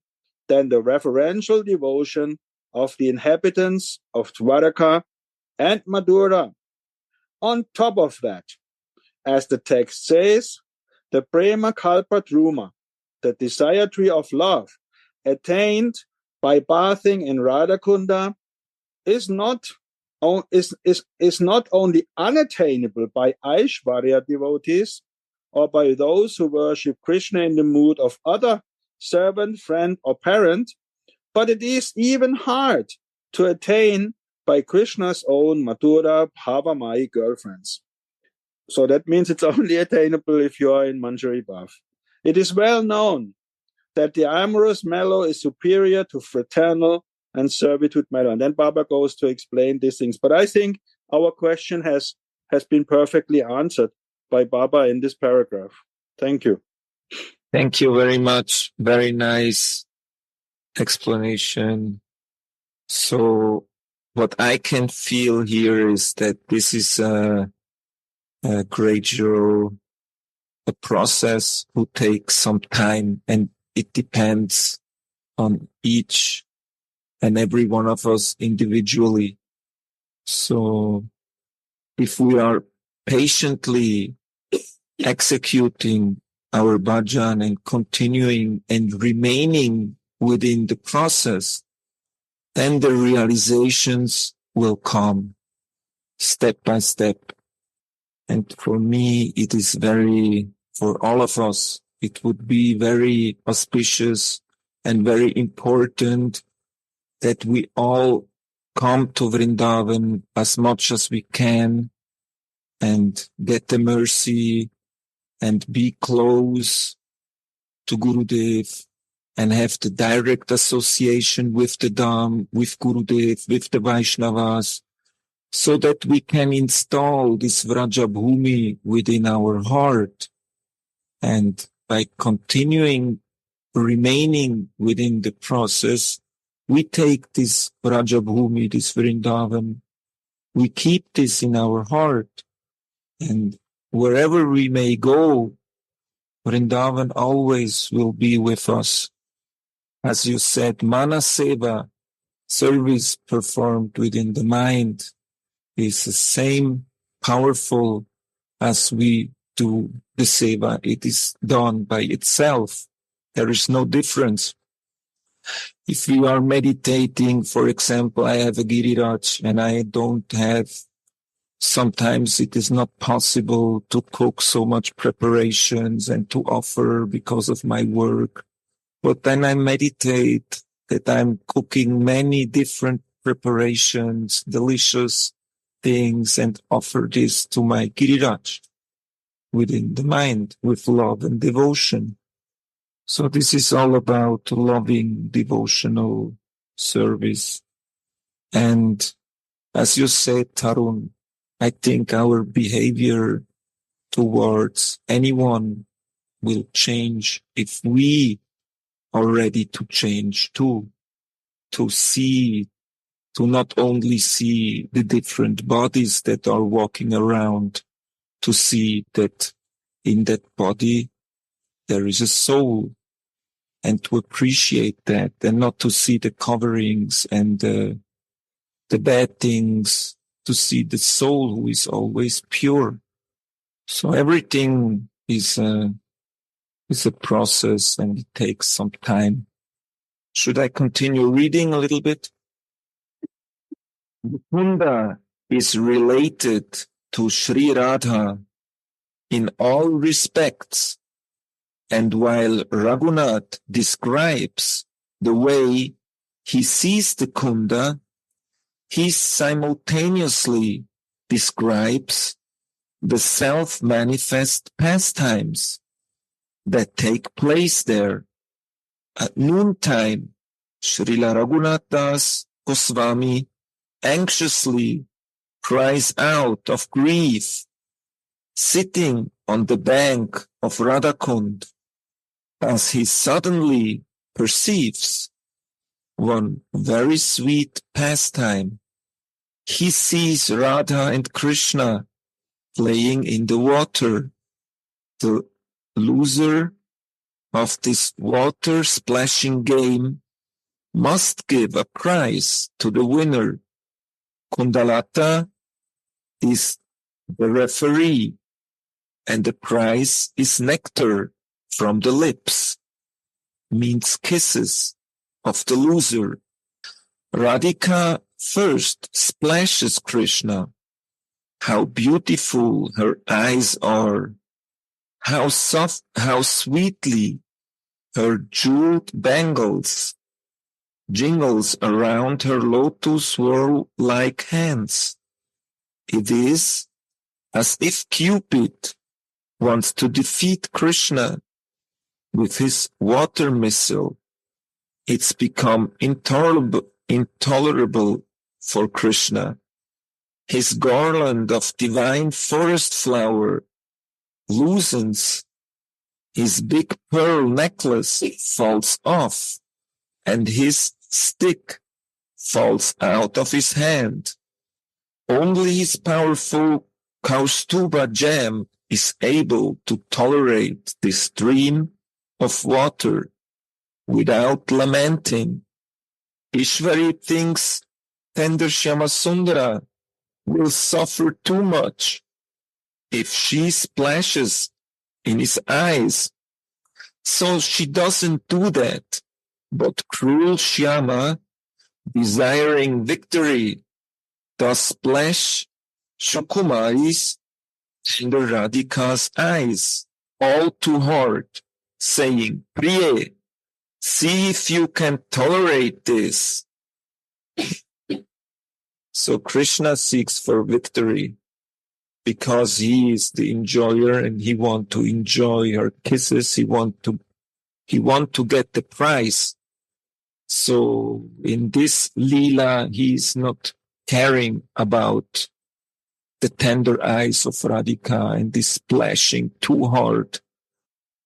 than the reverential devotion of the inhabitants of Dwaraka and Madura. On top of that, as the text says, the Prema Kalpa Druma, the desire tree of love, attained by bathing in Radhakunda, is not only unattainable by Aishwarya devotees or by those who worship Krishna in the mood of other servant, friend, or parent, but it is even hard to attain by Krishna's own Madhura Bhavamai girlfriends. So that means it's only attainable if you are in Manjari Bhav. It is well known that the amorous mellow is superior to fraternal and servitude mellow. And then Baba goes to explain these things. But I think our question has been perfectly answered by Baba in this paragraph. Thank you. Thank you very much. Very nice explanation. So what I can feel here is that this is a gradual process who takes some time, and it depends on each and every one of us individually. So if we are patiently executing our bhajan and continuing and remaining within the process, then the realizations will come step by step. And for me, it is for all of us, it would be very auspicious and very important that we all come to Vrindavan as much as we can and get the mercy and be close to Gurudev and have the direct association with the Dham, with Gurudev, with the Vaishnavas, so that we can install this Vrajabhumi within our heart. And by continuing remaining within the process, we take this Vrajabhumi, this Vrindavan, we keep this in our heart. And wherever we may go, Vrindavan always will be with us. As you said, Manaseva, service performed within the mind, is the same powerful as we do the seva. It is done by itself. There is no difference. If we are meditating, for example, I have a Giriraj and I don't have, sometimes it is not possible to cook so much preparations and to offer because of my work. But then I meditate that I'm cooking many different preparations, delicious things, and offer this to my Giriraj within the mind with love and devotion. So this is all about loving devotional service. And as you said, Tarun, I think our behavior towards anyone will change if we are ready to change too, to not only see the different bodies that are walking around, to see that in that body there is a soul, and to appreciate that, and not to see the coverings and the bad things, to see the soul who is always pure. So everything is a process, and it takes some time. Should I continue reading a little bit? Kunda is related to Sri Radha in all respects, and while Raghunath describes the way he sees the Kunda, he simultaneously describes the self-manifest pastimes that take place there. At noontime, Srila Raghunath Das Goswami anxiously cries out of grief, sitting on the bank of Radhakund, as he suddenly perceives one very sweet pastime. He sees Radha and Krishna playing in the water. The loser of this water splashing game must give a prize to the winner. Kundalata is the referee, and the prize is nectar from the lips, means kisses of the loser. Radhika first splashes Krishna. How beautiful her eyes are! How soft, how sweetly her jeweled bangles jingles around her lotus swirl-like hands. It is as if Cupid wants to defeat Krishna with his water missile. It's become intolerable for Krishna. His garland of divine forest flower loosens, his big pearl necklace falls off, and his stick falls out of his hand. Only his powerful Kaustuba jam is able to tolerate this stream of water without lamenting. Ishvari thinks tender Shyamasundara will suffer too much if she splashes in his eyes, so she doesn't do that. But cruel Shyama, desiring victory, does splash Sukumari's tender Radhika's eyes all too hard, saying, Priye, see if you can tolerate this. So Krishna seeks for victory because he is the enjoyer and he wants to enjoy her kisses. He want to get the prize. So in this Leela, he is not caring about the tender eyes of Radhika and this splashing too hard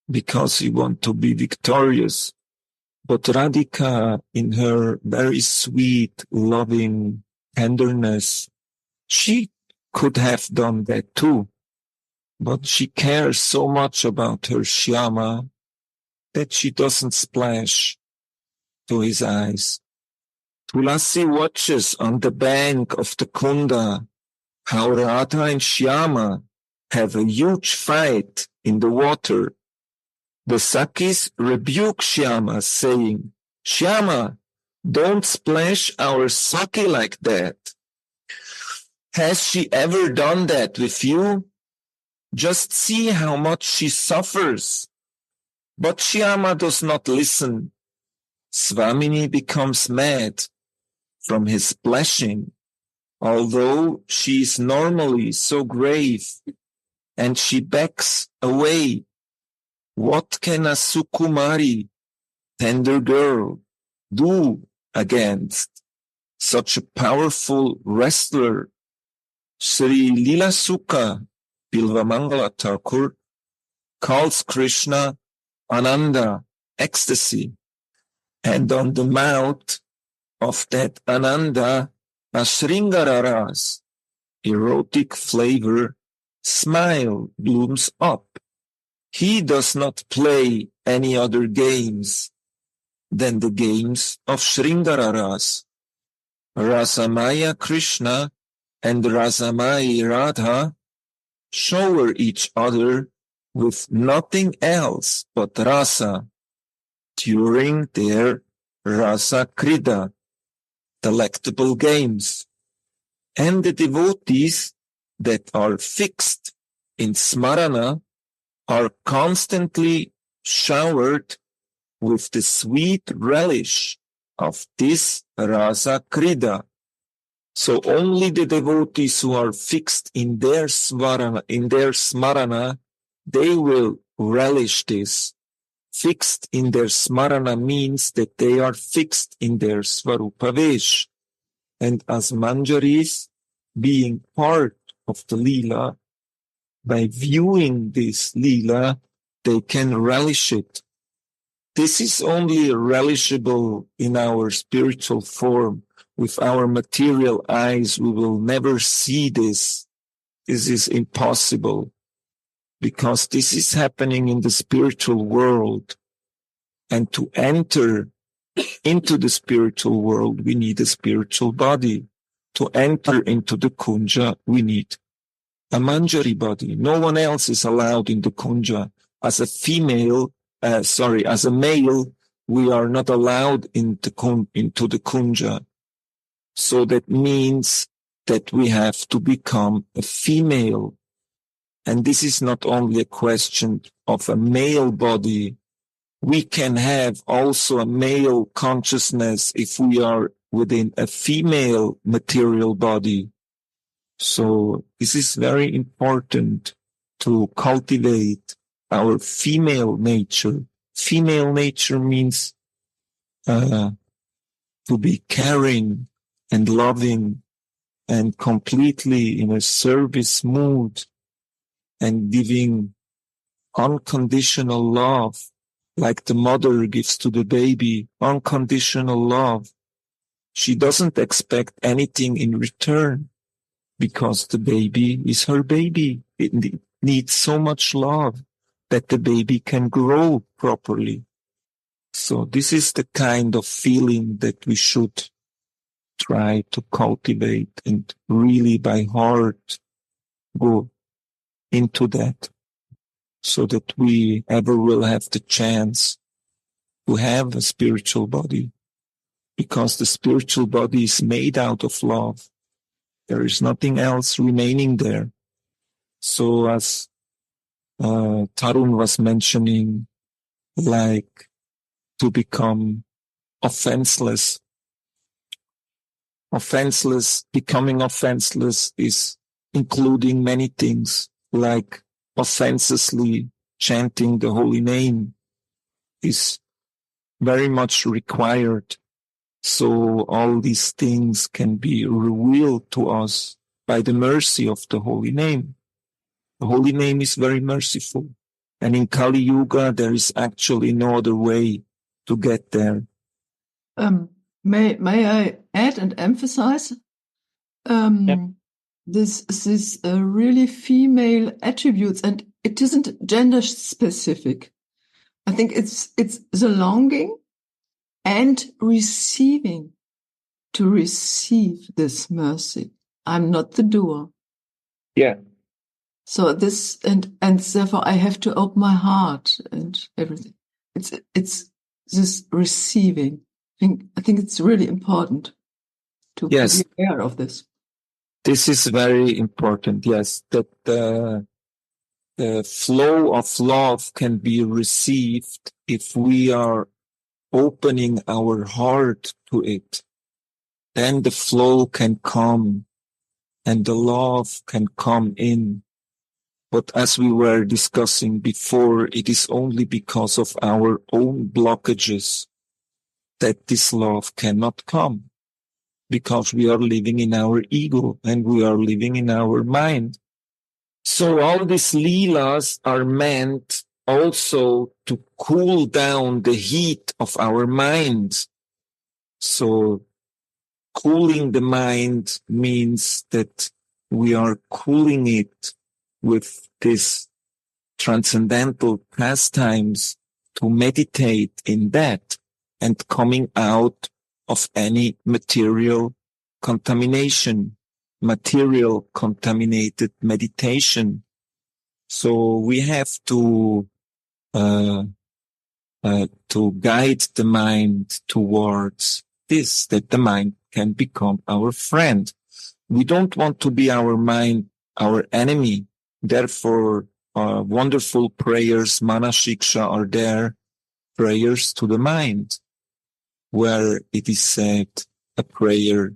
because he wants to be victorious. But Radhika, in her very sweet, loving tenderness, she could have done that too. But she cares so much about her Shyama that she doesn't splash to his eyes. Tulasi watches on the bank of the Kunda how Radha and Shyama have a huge fight in the water. The Sakis rebuke Shyama, saying, Shyama, don't splash our Saki like that. Has she ever done that with you? Just see how much she suffers. But Shyama does not listen. Swamini becomes mad from his splashing, although she is normally so grave, and she backs away. What can a Sukumari, tender girl, do against such a powerful wrestler? Sri Lila Sukha, Bilvamangala Thakur, calls Krishna Ananda, ecstasy, and on the mouth of that Ananda, a Sringararas, erotic flavor, smile blooms up. He does not play any other games than the games of Sringararas. Rasamaya Krishna and Rasamaya Radha shower each other with nothing else but rasa during their rasa krida, delectable games. And the devotees that are fixed in smarana are constantly showered with the sweet relish of this rasa krida. So only the devotees who are fixed in their smarana, they will relish this. Fixed in their smarana means that they are fixed in their svarupavesh. And as manjaris, being part of the lila, by viewing this lila, they can relish it. This is only relishable in our spiritual form. With our material eyes, we will never see this this is impossible, because this is happening in the spiritual world. And to enter into the spiritual world, we need a spiritual body. To enter into the kunja, we need a manjari body. No one else is allowed in the kunja. As a male, we are not allowed into the kunja. So that means that we have to become a female. And this is not only a question of a male body. We can have also a male consciousness if we are within a female material body. So this is very important to cultivate our female nature. Female nature means to be caring and loving and completely in a service mood and giving unconditional love, like the mother gives to the baby, unconditional love. She doesn't expect anything in return because the baby is her baby. It needs so much love that the baby can grow properly. So this is the kind of feeling that we should try to cultivate and really by heart go into that, so that we ever will have the chance to have a spiritual body, because the spiritual body is made out of love. There is nothing else remaining there. So as Tarun was mentioning, like to become offenseless. Becoming offenseless is including many things, like offenselessly chanting the holy name is very much required. So all these things can be revealed to us by the mercy of the holy name. The holy name is very merciful. And in Kali Yuga, there is actually no other way to get there. May I add and emphasize this really female attributes, and it isn't gender specific. I think it's the longing and receiving, to receive this mercy. I'm not the doer. Yeah. So this and therefore I have to open my heart and everything. It's this receiving. I think it's really important to be aware of this. This is very important, yes, that the flow of love can be received if we are opening our heart to it. Then the flow can come and the love can come in. But as we were discussing before, it is only because of our own blockages that this love cannot come, because we are living in our ego and we are living in our mind. So all these leelas are meant also to cool down the heat of our mind. So cooling the mind means that we are cooling it with these transcendental pastimes, to meditate in that and coming out of any material contamination, material contaminated meditation. So we have to guide the mind towards this, that the mind can become our friend. We don't want to be our mind, our enemy. Therefore, wonderful prayers, manashiksha, are there, prayers to the mind, where it is said a prayer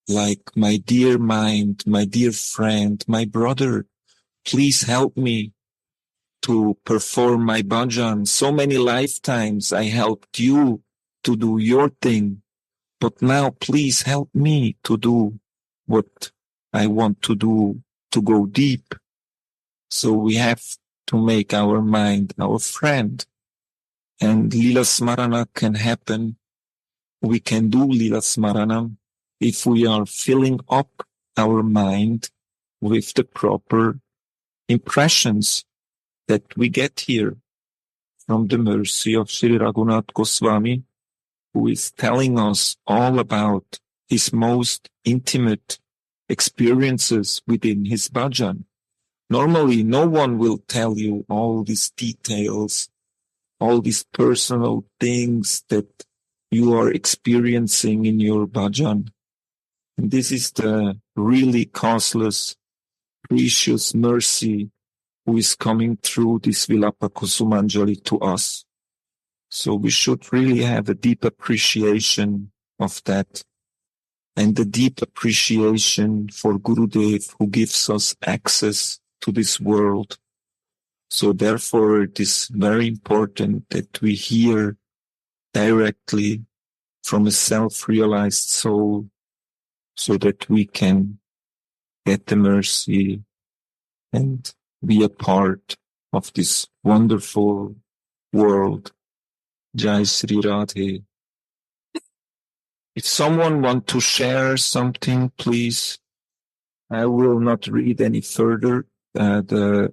like, my dear mind, my dear friend, my brother, please help me to perform my bhajan. So many lifetimes I helped you to do your thing, but now please help me to do what I want to do, to go deep. So we have to make our mind our friend. And Lila Smarana can happen. We can do Lila Smarana if we are filling up our mind with the proper impressions that we get here from the mercy of Sri Raghunath Goswami, who is telling us all about his most intimate experiences within his bhajan. Normally, no one will tell you all these details, all these personal things that you are experiencing in your bhajan. And this is the really causeless, precious mercy who is coming through this Vilapa Kusumanjali to us. So we should really have a deep appreciation of that, and a deep appreciation for Gurudev, who gives us access to this world. So therefore it is very important that we hear directly from a self-realized soul, so that we can get the mercy and be a part of this wonderful world. Jai Sri Radhe. If someone wants to share something, please. I will not read any further. The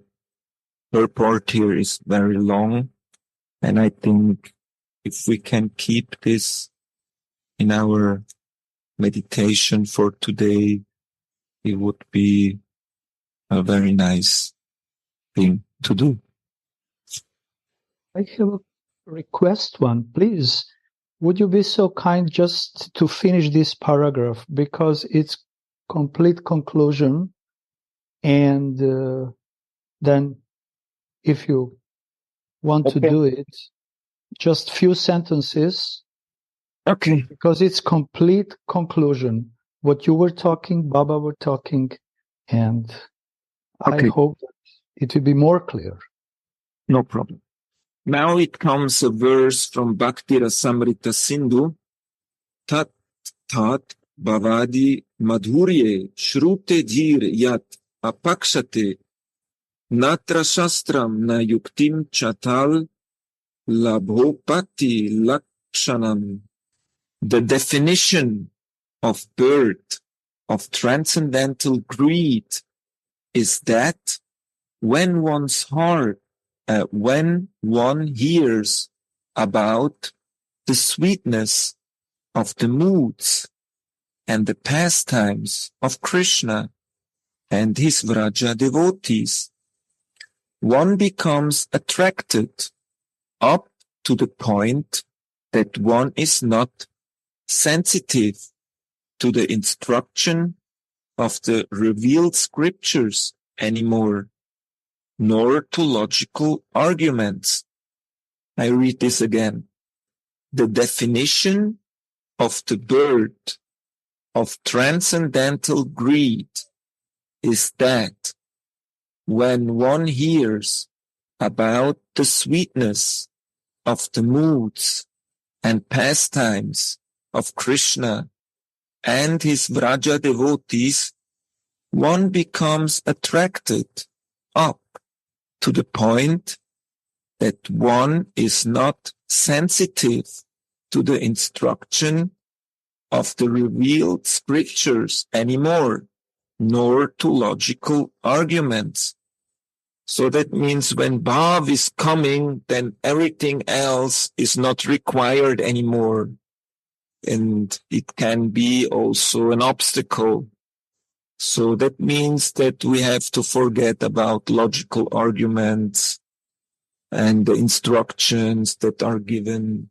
purport here is very long, and I think if we can keep this in our meditation for today, it would be a very nice thing to do. I have a request one, please. Would you be so kind just to finish this paragraph, because it's complete conclusion, and then if you want to do it, just few sentences. Okay. Because it's complete conclusion. What you were talking, Baba were talking, and I hope that it will be more clear. No problem. Now it comes a verse from Bhakti Rasamrita Sindhu. Tat tat bhavadi madhurye shrute dhir yat apakshate natra shastram na yuktim chatal labhopati lakshanam. The definition of birth, of transcendental greed, is that when one's heart, when one hears about the sweetness of the moods and the pastimes of Krishna and his Vraja devotees, one becomes attracted up to the point that one is not sensitive to the instruction of the revealed scriptures anymore, nor to logical arguments. I read this again. The definition of the birth of transcendental greed is that when one hears about the sweetness of the moods and pastimes of Krishna and his Vraja devotees, one becomes attracted up to the point that one is not sensitive to the instruction of the revealed scriptures anymore, nor to logical arguments. So that means when Bhav is coming, then everything else is not required anymore. And it can be also an obstacle. So that means that we have to forget about logical arguments and the instructions that are given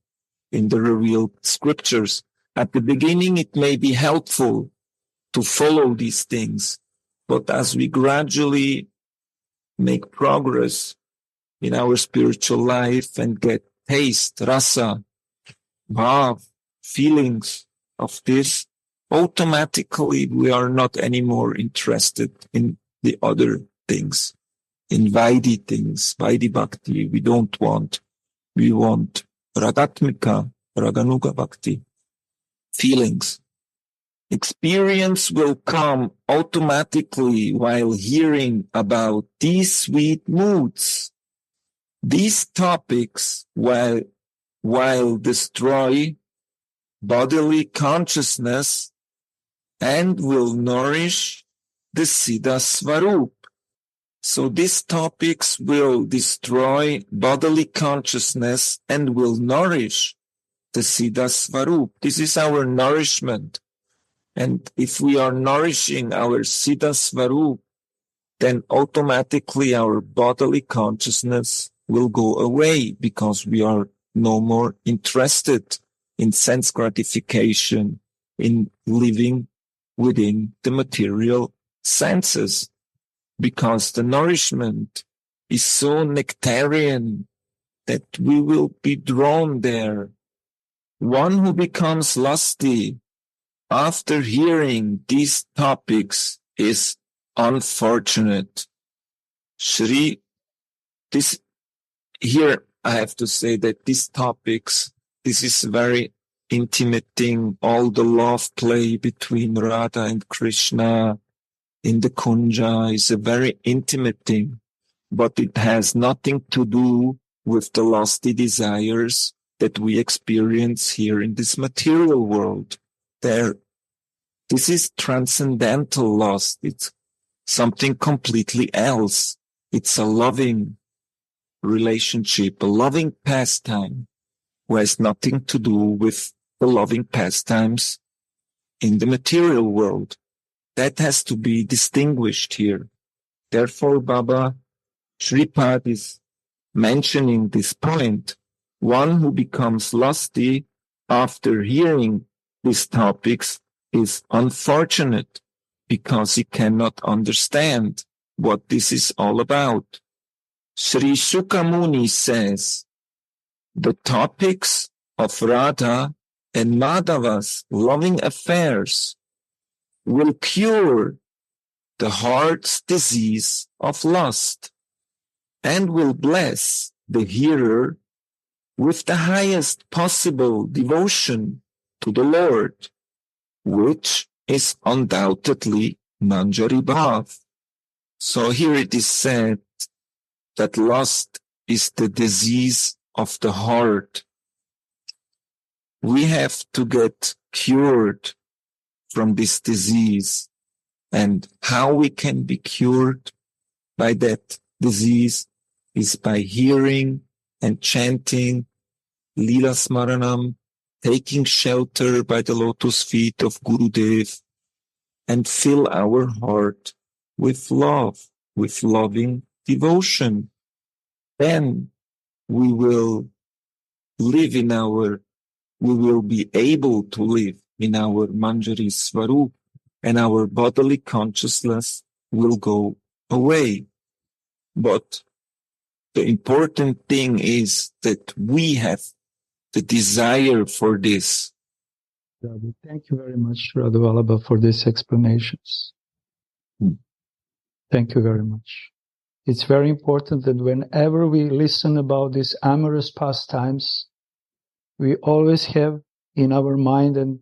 in the revealed scriptures. At the beginning, it may be helpful to follow these things, but as we gradually make progress in our spiritual life and get taste, rasa, bhav, feelings of this, automatically we are not anymore interested in the other things, in Vaidhi things, Vaidhi Bhakti. We don't want. We want Ragatmika, Raganuga Bhakti, feelings. Experience will come automatically while hearing about these sweet moods. These topics, while destroy bodily consciousness and will nourish the Siddha Svarup. So these topics will destroy bodily consciousness and will nourish the Siddha Svarup. This is our nourishment. And if we are nourishing our Siddha Svarup, then automatically our bodily consciousness will go away because we are no more interested in sense gratification, in living within the material senses, because the nourishment is so nectarian that we will be drawn there. One who becomes lusty after hearing these topics is unfortunate. Here I have to say that these topics, this is very intimate thing, all the love play between Radha and Krishna in the Kunja is a very intimate thing, but it has nothing to do with the lusty desires that we experience here in this material world. This is transcendental lust. It's something completely else. It's a loving relationship, a loving pastime, who has nothing to do with the loving pastimes in the material world. That has to be distinguished here. Therefore, Baba Shripad is mentioning this point. One who becomes lusty after hearing these topics is unfortunate because he cannot understand what this is all about. Sri Shukamuni says, the topics of Radha and Madhava's loving affairs will cure the heart's disease of lust and will bless the hearer with the highest possible devotion to the Lord, which is undoubtedly Manjari Bhav. So here it is said that lust is the disease of the heart. We have to get cured from this disease. And how we can be cured by that disease is by hearing and chanting Lila Smaranam, taking shelter by the lotus feet of Gurudev, and fill our heart with love, with loving devotion. Then we will be able to live in our Manjari Svarup, and our bodily consciousness will go away. But the important thing is that we have the desire for this. Thank you very much, Radha Vallabha, for these explanations. Thank you very much. It's very important that whenever we listen about these amorous pastimes, we always have in our mind and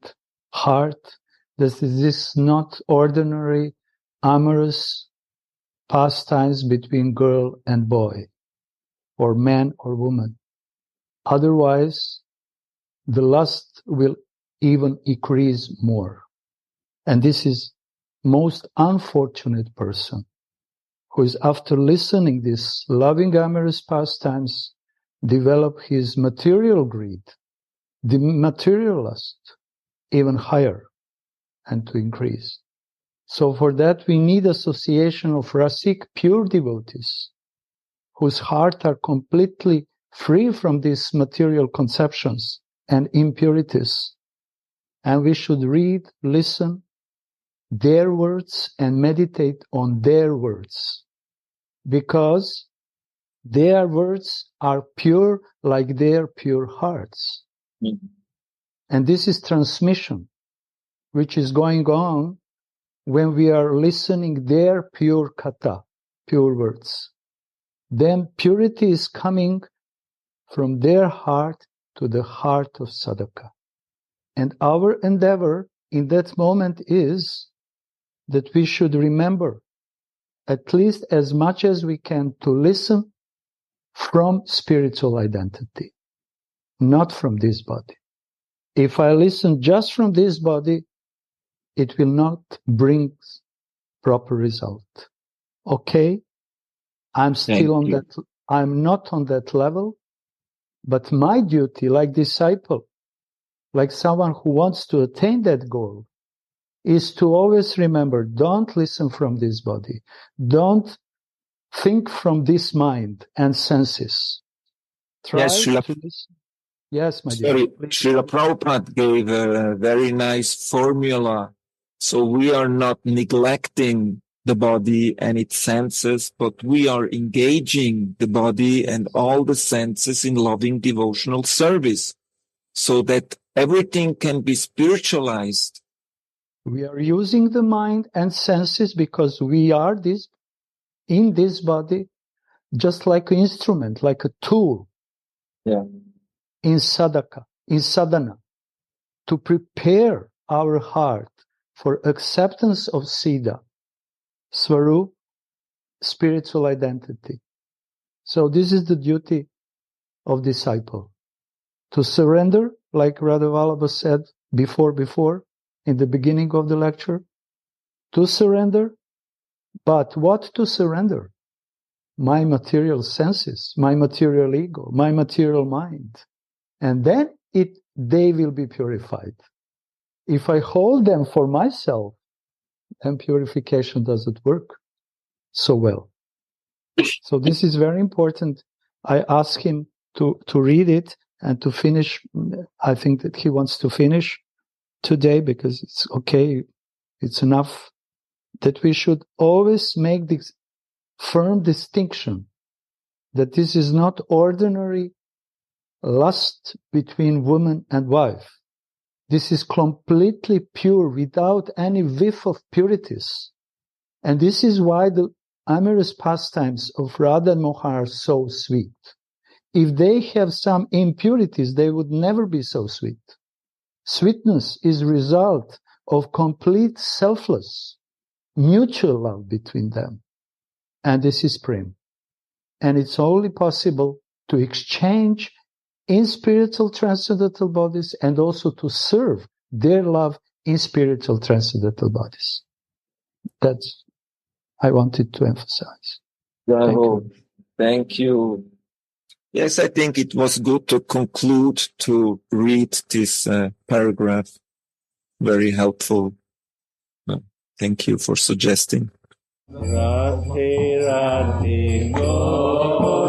heart that this is not ordinary amorous pastimes between girl and boy, or man or woman. Otherwise, the lust will even increase more. And this is most unfortunate person who is, after listening these loving amorous pastimes, develop his material greed, the material lust, even higher and to increase. So for that we need association of Rasik pure devotees whose hearts are completely free from these material conceptions and impurities. And we should read, listen their words and meditate on their words, because their words are pure like their pure hearts. Mm-hmm. And this is transmission, which is going on when we are listening their pure kata, pure words. Then purity is coming from their heart to the heart of sadhaka. And our endeavor in that moment is that we should remember at least as much as we can to listen from spiritual identity, not from this body. If I listen just from this body, it will not bring proper result. Okay, I'm still on that. I'm not on that level, but my duty, like disciple, like someone who wants to attain that goal, is to always remember, don't listen from this body. Don't think from this mind and senses. Try to listen. Yes, my dear. Srila Prabhupada gave a very nice formula. So we are not neglecting the body and its senses, but we are engaging the body and all the senses in loving devotional service so that everything can be spiritualized. We are using the mind and senses because we are in this body, just like an instrument, like a tool. Yeah. In sadhana, to prepare our heart for acceptance of Siddha, Swarup, spiritual identity. So this is the duty of disciple. To surrender, like Radha said before, in the beginning of the lecture, to surrender. But what to surrender? My material senses, my material ego, my material mind. And then they will be purified. If I hold them for myself, then purification doesn't work so well. So this is very important. I ask him to read it and to finish. I think that he wants to finish today because it's okay. It's enough that we should always make this firm distinction that this is not ordinary lust between woman and wife. This is completely pure without any whiff of purities. And this is why the amorous pastimes of Radha and Mohan are so sweet. If they have some impurities, they would never be so sweet. Sweetness is result of complete selfless, mutual love between them. And this is prem. And it's only possible to exchange in spiritual transcendental bodies and also to serve their love in spiritual transcendental bodies. That's I wanted to emphasize. Thank you. Yes, I think it was good to conclude to read this paragraph. Very helpful. Thank you for suggesting. Radhe Radhe Go.